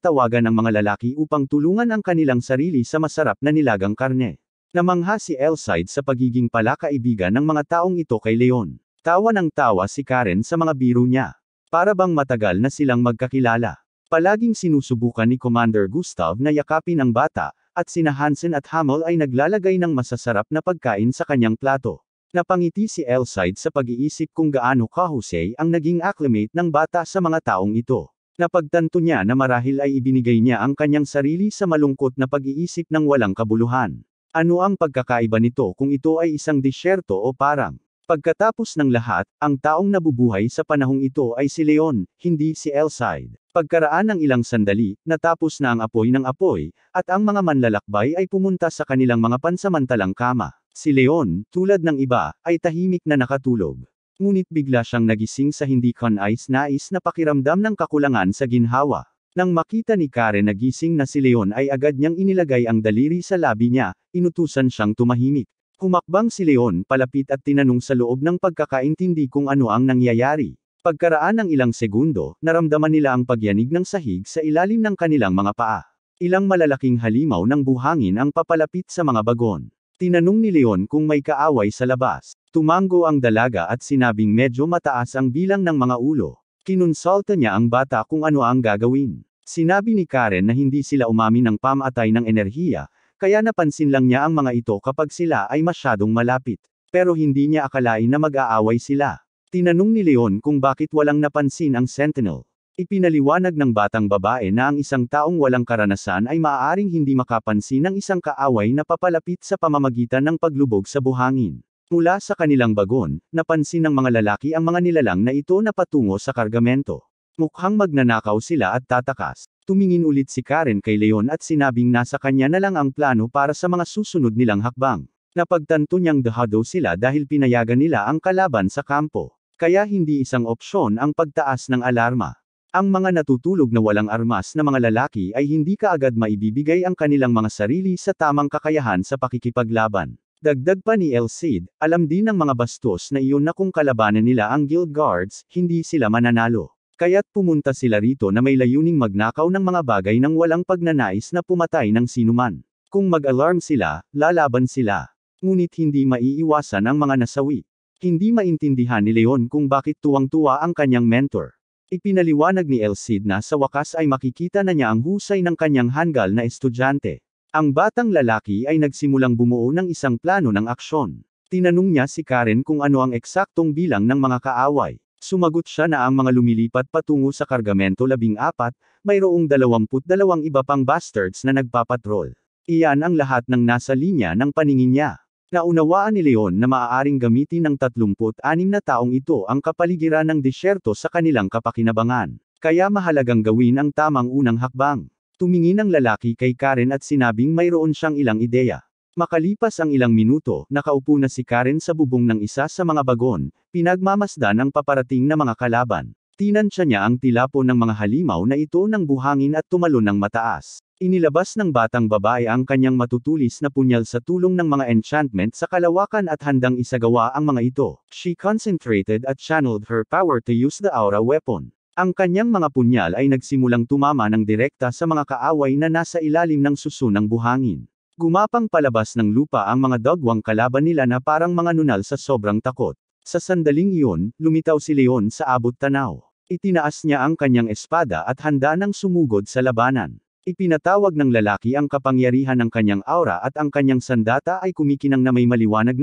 A: tawagan ng mga lalaki upang tulungan ang kanilang sarili sa masarap na nilagang karne. Namangha si Elsaid sa pagiging palakaibigan ng mga taong ito kay Leon. Tawa ng tawa si Karen sa mga biro niya. Para bang matagal na silang magkakilala. Palaging sinusubukan ni Commander Gustav na yakapin ang bata, at sina Hansen at Hamel ay naglalagay ng masasarap na pagkain sa kanyang plato. Napangiti si Elsaid sa pag-iisip kung gaano kahusay ang naging acclimate ng bata sa mga taong ito. Napagtanto niya na marahil ay ibinigay niya ang kanyang sarili sa malungkot na pag-iisip ng walang kabuluhan. Ano ang pagkakaiba nito kung ito ay isang disyerto o parang Pagkatapos ng lahat, ang taong nabubuhay sa panahong ito ay si Leon, hindi si Elcide. Pagkaraan ng ilang sandali, natapos na ang apoy ng apoy, at ang mga manlalakbay ay pumunta sa kanilang mga pansamantalang kama. Si Leon, tulad ng iba, ay tahimik na nakatulog. Ngunit bigla siyang nagising sa hindi kanais-nais na pakiramdam ng kakulangan sa ginhawa. Nang makita ni Karen na gising na si Leon ay agad niyang inilagay ang daliri sa labi niya, inutusan siyang tumahimik. Humakbang si Leon palapit at tinanong sa loob ng pagkakaintindi kung ano ang nangyayari. Pagkaraan ng ilang segundo, naramdaman nila ang pagyanig ng sahig sa ilalim ng kanilang mga paa. Ilang malalaking halimaw ng buhangin ang papalapit sa mga bagon. Tinanong ni Leon kung may kaaway sa labas. Tumango ang dalaga at sinabing medyo mataas ang bilang ng mga ulo. Kinonsulta niya ang bata kung ano ang gagawin. Sinabi ni Karen na hindi sila umamin ng pamatay ng enerhiya, kaya napansin lang niya ang mga ito kapag sila ay masyadong malapit. Pero hindi niya akalain na mag-aaway sila. Tinanong ni Leon kung bakit walang napansin ang Sentinel. Ipinaliwanag ng batang babae na ang isang taong walang karanasan ay maaaring hindi makapansin ng isang kaaway na papalapit sa pamamagitan ng paglubog sa buhangin. Mula sa kanilang bagon, napansin ng mga lalaki ang mga nilalang na ito na patungo sa kargamento. Mukhang magnanakaw sila at tatakas. Tumingin ulit si Karen kay Leon at sinabing nasa kanya na lang ang plano para sa mga susunod nilang hakbang. Napagtanto niyang dahado sila dahil pinayagan nila ang kalaban sa kampo. Kaya hindi isang opsyon ang pagtaas ng alarma. Ang mga natutulog na walang armas na mga lalaki ay hindi kaagad maibibigay ang kanilang mga sarili sa tamang kakayahan sa pakikipaglaban. Dagdag pa ni Elcide, alam din ng mga bastos na iyon na kung kalabanan nila ang guild guards, hindi sila mananalo. Kaya't pumunta sila rito na may layuning magnakaw ng mga bagay nang walang pagnanais na pumatay ng sinuman. Kung mag-alarm sila, lalaban sila. Ngunit hindi maiiwasan ang mga nasawi. Hindi maintindihan ni Leon kung bakit tuwang-tuwa ang kanyang mentor. Ipinaliwanag ni Elcide na sa wakas ay makikita na niya ang husay ng kanyang hanggal na estudyante. Ang batang lalaki ay nagsimulang bumuo ng isang plano ng aksyon. Tinanong niya si Karen kung ano ang eksaktong bilang ng mga kaaway. Sumagot siya na ang mga lumilipat patungo sa kargamento 14, mayroong 22 iba pang bastards na nagpapatrol. Iyan ang lahat ng nasa linya ng paningin niya. Naunawaan ni Leon na maaaring gamitin ng 36 na taong ito ang kapaligiran ng disyerto sa kanilang kapakinabangan. Kaya mahalagang gawin ang tamang unang hakbang. Tumingin ang lalaki kay Karen at sinabing mayroon siyang ilang ideya. Makalipas ang ilang minuto, nakaupo na si Karen sa bubong ng isa sa mga bagon, pinagmamasdan ang paparating na mga kalaban. Tinansya niya ang tilapo ng mga halimaw na ito ng buhangin at tumalon ng mataas. Inilabas ng batang babae ang kanyang matutulis na punyal sa tulong ng mga enchantment sa kalawakan at handang isagawa ang mga ito. She concentrated at channeled her power to use the aura weapon. Ang kanyang mga punyal ay nagsimulang tumama ng direkta sa mga kaaway na nasa ilalim ng suso ng buhangin. Gumapang palabas ng lupa ang mga dagwang kalaban nila na parang mga nunal sa sobrang takot. Sa sandaling iyon, lumitaw si Leon sa abot tanaw. Itinaas niya ang kanyang espada at handa nang sumugod sa labanan. Ipinatawag ng lalaki ang kapangyarihan ng kanyang aura at ang kanyang sandata ay kumikinang na may maliwanag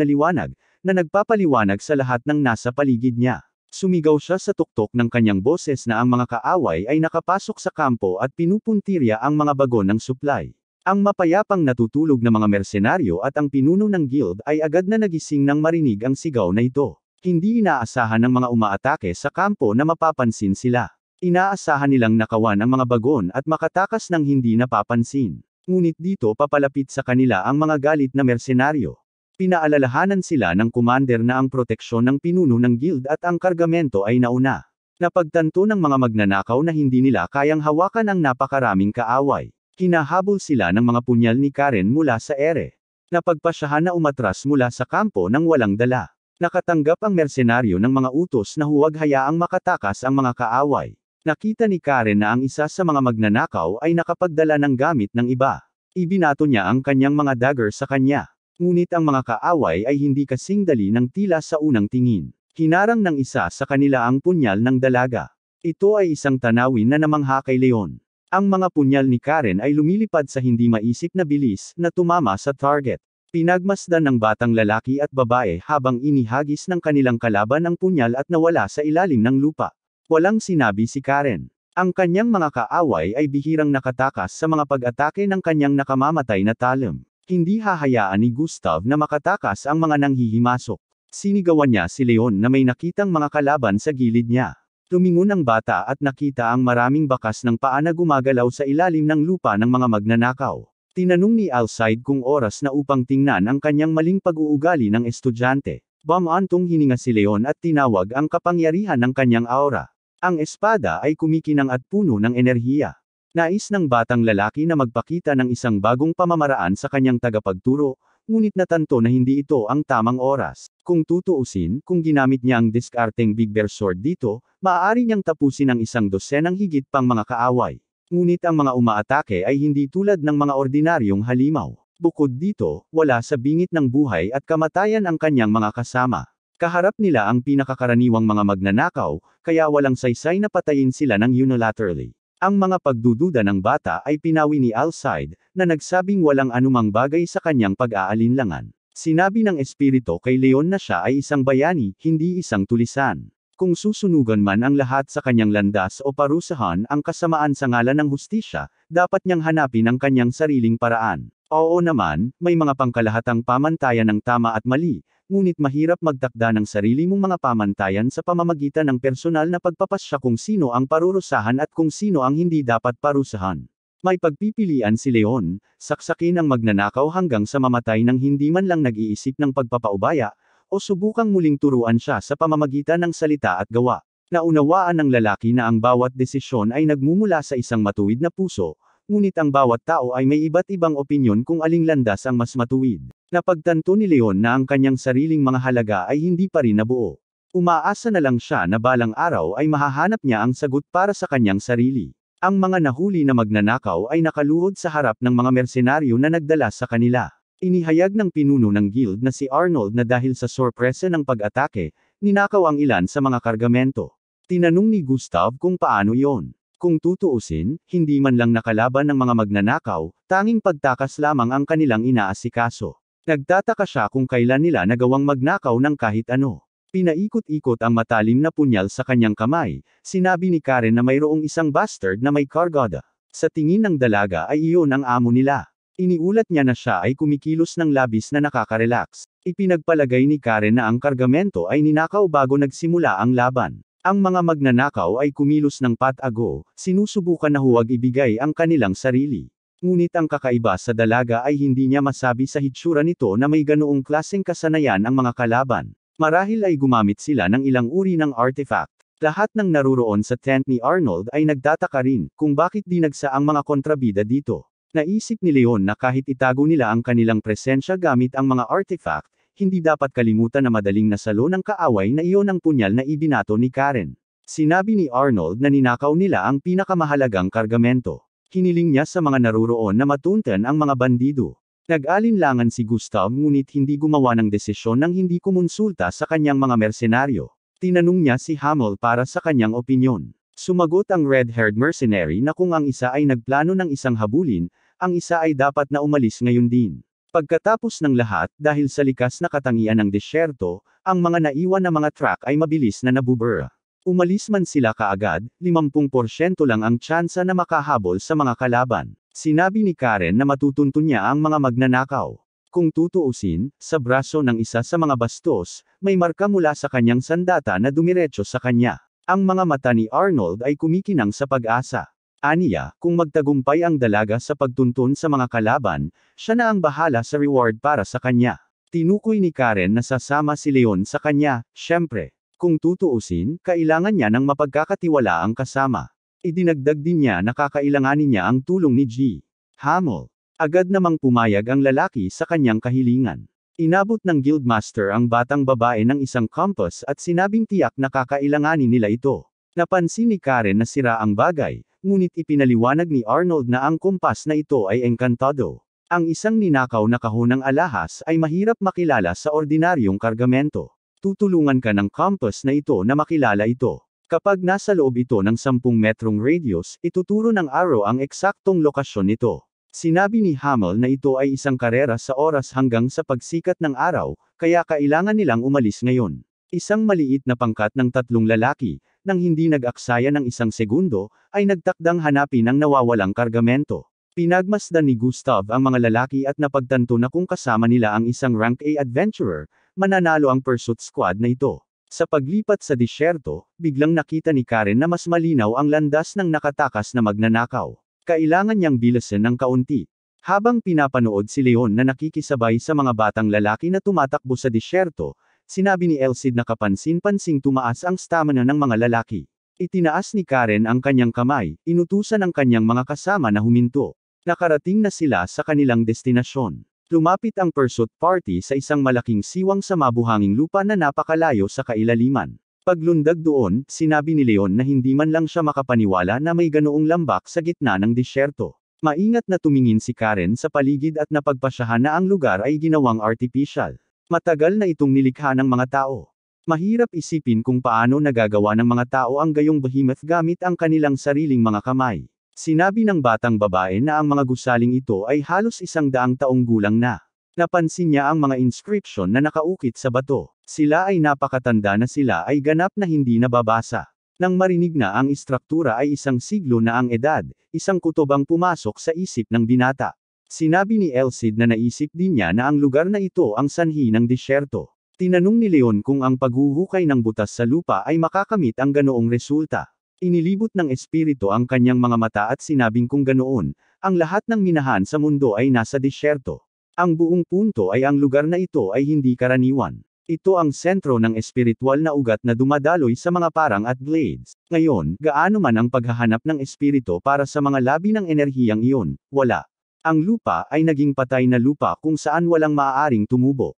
A: na nagpapaliwanag sa lahat ng nasa paligid niya. Sumigaw siya sa tuktok ng kanyang boses na ang mga kaaway ay nakapasok sa kampo at pinupuntirya ang mga bagon ng supply. Ang mapayapang natutulog na mga mersenaryo at ang pinuno ng guild ay agad na nagising nang marinig ang sigaw na ito. Hindi inaasahan ng mga umaatake sa kampo na mapapansin sila. Inaasahan nilang nakawan ang mga bagon at makatakas ng hindi napapansin. Ngunit dito papalapit sa kanila ang mga galit na mersenaryo. Pinaalalahanan sila ng commander na ang proteksyon ng pinuno ng guild at ang kargamento ay nauna. Napagtanto ng mga magnanakaw na hindi nila kayang hawakan ang napakaraming kaaway. Hinahabol sila ng mga punyal ni Karen mula sa ere. Napagpasyahan na umatras mula sa kampo nang walang dala. Nakatanggap ang mersenaryo ng mga utos na huwag hayaang makatakas ang mga kaaway. Nakita ni Karen na ang isa sa mga magnanakaw ay nakapagdala ng gamit ng iba. Ibinato niya ang kanyang mga dagger sa kanya. Ngunit ang mga kaaway ay hindi kasing dali ng tila sa unang tingin. Hinarang ng isa sa kanila ang punyal ng dalaga. Ito ay isang tanawin na namangha kay Leon. Ang mga punyal ni Karen ay lumilipad sa hindi maisip na bilis na tumama sa target. Pinagmasdan ng batang lalaki at babae habang inihagis ng kanilang kalaban ang punyal at nawala sa ilalim ng lupa. Walang sinabi si Karen. Ang kanyang mga kaaway ay bihirang nakatakas sa mga pag-atake ng kanyang nakamamatay na talem. Hindi hahayaan ni Gustav na makatakas ang mga nanghihimasok. Sinigawan niya si Leon na may nakitang mga kalaban sa gilid niya. Tumingon ang bata at nakita ang maraming bakas ng paa na gumagalaw sa ilalim ng lupa ng mga magnanakaw. Tinanong ni Alcide kung oras na upang tingnan ang kanyang maling pag-uugali ng estudyante. Bumantong hininga si Leon at tinawag ang kapangyarihan ng kanyang aura. Ang espada ay kumikinang at puno ng enerhiya. Nais ng batang lalaki na magpakita ng isang bagong pamamaraan sa kanyang tagapagturo, ngunit natanto na hindi ito ang tamang oras. Kung tutuusin, kung ginamit niya ang diskarteng Big Bear Sword dito, maaari niyang tapusin ang isang dosenang higit pang mga kaaway. Ngunit ang mga umaatake ay hindi tulad ng mga ordinaryong halimaw. Bukod dito, wala sa bingit ng buhay at kamatayan ang kanyang mga kasama. Kaharap nila ang pinakakaraniwang mga magnanakaw, kaya walang saysay na patayin sila ng unilaterally. Ang mga pagdududa ng bata ay pinawi ni Alcide, na nagsabing walang anumang bagay sa kanyang pag-aalinlangan. Sinabi ng espiritu kay Leon na siya ay isang bayani, hindi isang tulisan. Kung susunugan man ang lahat sa kanyang landas o parusahan ang kasamaan sa ngalan ng hustisya, dapat niyang hanapin ang kanyang sariling paraan. Oo naman, may mga pangkalahatang pamantayan ng tama at mali, ngunit mahirap magtakda ng sarili mong mga pamantayan sa pamamagitan ng personal na pagpapasya kung sino ang parurusahan at kung sino ang hindi dapat parusahan. May pagpipilian si Leon, saksakin ang magnanakaw hanggang sa mamatay nang hindi man lang nag-iisip ng pagpapaubaya, o subukang muling turuan siya sa pamamagitan ng salita at gawa. Naunawaan ng lalaki na ang bawat desisyon ay nagmumula sa isang matuwid na puso, ngunit ang bawat tao ay may iba't ibang opinyon kung aling landas ang mas matuwid. Napagtanto ni Leon na ang kanyang sariling mga halaga ay hindi pa rin nabuo. Umaasa na lang siya na balang araw ay mahahanap niya ang sagot para sa kanyang sarili. Ang mga nahuli na magnanakaw ay nakaluhod sa harap ng mga mersenaryo na nagdala sa kanila. Inihayag ng pinuno ng guild na si Arnold na dahil sa sorpresa ng pag-atake, ninakaw ang ilan sa mga kargamento. Tinanong ni Gustav kung paano iyon. Kung tutuusin, hindi man lang nakalaban ng mga magnanakaw, tanging pagtakas lamang ang kanilang inaasikaso. Nagtataka siya kung kailan nila nagawang magnakaw ng kahit ano. Pinaikot-ikot ang matalim na punyal sa kanyang kamay, sinabi ni Karen na mayroong isang bastard na may kargada. Sa tingin ng dalaga ay iyon ang amo nila. Iniulat niya na siya ay kumikilos ng labis na nakaka-relax. Ipinagpalagay ni Karen na ang kargamento ay ninakaw bago nagsimula ang laban. Ang mga magnanakaw ay kumilos ng patago, sinusubukan na huwag ibigay ang kanilang sarili. Ngunit ang kakaiba sa dalaga ay hindi niya masabi sa hitsura nito na may ganoong klaseng kasanayan ang mga kalaban. Marahil ay gumamit sila ng ilang uri ng artifact. Lahat ng naruroon sa tent ni Arnold ay nagtataka rin kung bakit dinagsa ang mga kontrabida dito. Naisip ni Leon na kahit itago nila ang kanilang presensya gamit ang mga artifact, hindi dapat kalimutan na madaling nasalo ng kaaway na iyon ang punyal na ibinato ni Karen. Sinabi ni Arnold na ninakaw nila ang pinakamahalagang kargamento. Hiniling niya sa mga naruroon na matuntan ang mga bandido. Nag-alinlangan si Gustav ngunit hindi gumawa ng desisyon nang hindi kumonsulta sa kanyang mga mersenaryo. Tinanong niya si Hamel para sa kanyang opinyon. Sumagot ang red-haired mercenary na kung ang isa ay nagplano ng isang habulin, ang isa ay dapat na umalis ngayon din. Pagkatapos ng lahat, dahil sa likas na katangian ng disyerto, ang mga naiwan na mga truck ay mabilis na nabubura. Umalis man sila kaagad, 50% lang ang tsansa na makahabol sa mga kalaban. Sinabi ni Karen na matutuntun niya ang mga magnanakaw. Kung tutuusin, sa braso ng isa sa mga bastos, may marka mula sa kanyang sandata na dumiretso sa kanya. Ang mga mata ni Arnold ay kumikinang sa pag-asa. Aniya, kung magtagumpay ang dalaga sa pagtuntun sa mga kalaban, siya na ang bahala sa reward para sa kanya. Tinukoy ni Karen na sasama si Leon sa kanya, syempre. Kung tutuusin, kailangan niya ng mapagkakatiwalaang kasama. Idinagdag din niya na kakailanganin niya ang tulong ni G. Hamel. Agad namang pumayag ang lalaki sa kanyang kahilingan. Inabot ng guildmaster ang batang babae ng isang compass at sinabing tiyak na kakailanganin nila ito. Napansin ni Karen na sira ang bagay, ngunit ipinaliwanag ni Arnold na ang kumpas na ito ay engkantado. Ang isang ninakaw na kahon ng alahas ay mahirap makilala sa ordinaryong kargamento. Tutulungan ka ng compass na ito na makilala ito. Kapag nasa loob ito ng 10 metrong radius, ituturo ng arrow ang eksaktong lokasyon nito. Sinabi ni Hamel na ito ay isang karera sa oras hanggang sa pagsikat ng araw, kaya kailangan nilang umalis ngayon. Isang maliit na pangkat ng 3 lalaki, nang hindi nag-aksaya ng 1 segundo, ay nagtakdang hanapin ang nawawalang kargamento. Pinagmasdan ni Gustav ang mga lalaki at napagtanto na kung kasama nila ang isang rank A adventurer, mananalo ang pursuit squad na ito. Sa paglipat sa disyerto, biglang nakita ni Karen na mas malinaw ang landas ng nakatakas na magnanakaw. Kailangan niyang bilisan ng kaunti. Habang pinapanood si Leon na nakikisabay sa mga batang lalaki na tumatakbo sa disyerto, sinabi ni Elsid na kapansin-pansing tumaas ang stamina ng mga lalaki. Itinaas ni Karen ang kanyang kamay, inutusan ang kanyang mga kasama na huminto. Nakarating na sila sa kanilang destinasyon. Lumapit ang pursuit party sa isang malaking siwang sa mabuhanging lupa na napakalayo sa kailaliman. Paglundag doon, sinabi ni Leon na hindi man lang siya makapaniwala na may ganoong lambak sa gitna ng disyerto. Maingat na tumingin si Karen sa paligid at napagpasyahan na ang lugar ay ginawang artificial. Matagal na itong nilikha ng mga tao. Mahirap isipin kung paano nagagawa ng mga tao ang gayong behemoth gamit ang kanilang sariling mga kamay. Sinabi ng batang babae na ang mga gusaling ito ay halos 100 taong gulang na. Napansin niya ang mga inscription na nakaukit sa bato. Sila ay napakatanda na sila ay ganap na hindi nababasa. Nang marinig na ang istruktura ay 1 siglo na ang edad, isang kutob ang pumasok sa isip ng binata. Sinabi ni Elsid na naisip din niya na ang lugar na ito ang sanhi ng disyerto. Tinanong ni Leon kung ang paghuhukay ng butas sa lupa ay makakamit ang ganoong resulta. Inilibot ng espiritu ang kanyang mga mata at sinabing kung ganoon, ang lahat ng minahan sa mundo ay nasa disyerto. Ang buong punto ay ang lugar na ito ay hindi karaniwan. Ito ang sentro ng espiritual na ugat na dumadaloy sa mga parang at blades. Ngayon, gaano man ang paghahanap ng espiritu para sa mga labi ng enerhiyang iyon, wala. Ang lupa ay naging patay na lupa kung saan walang maaaring tumubo.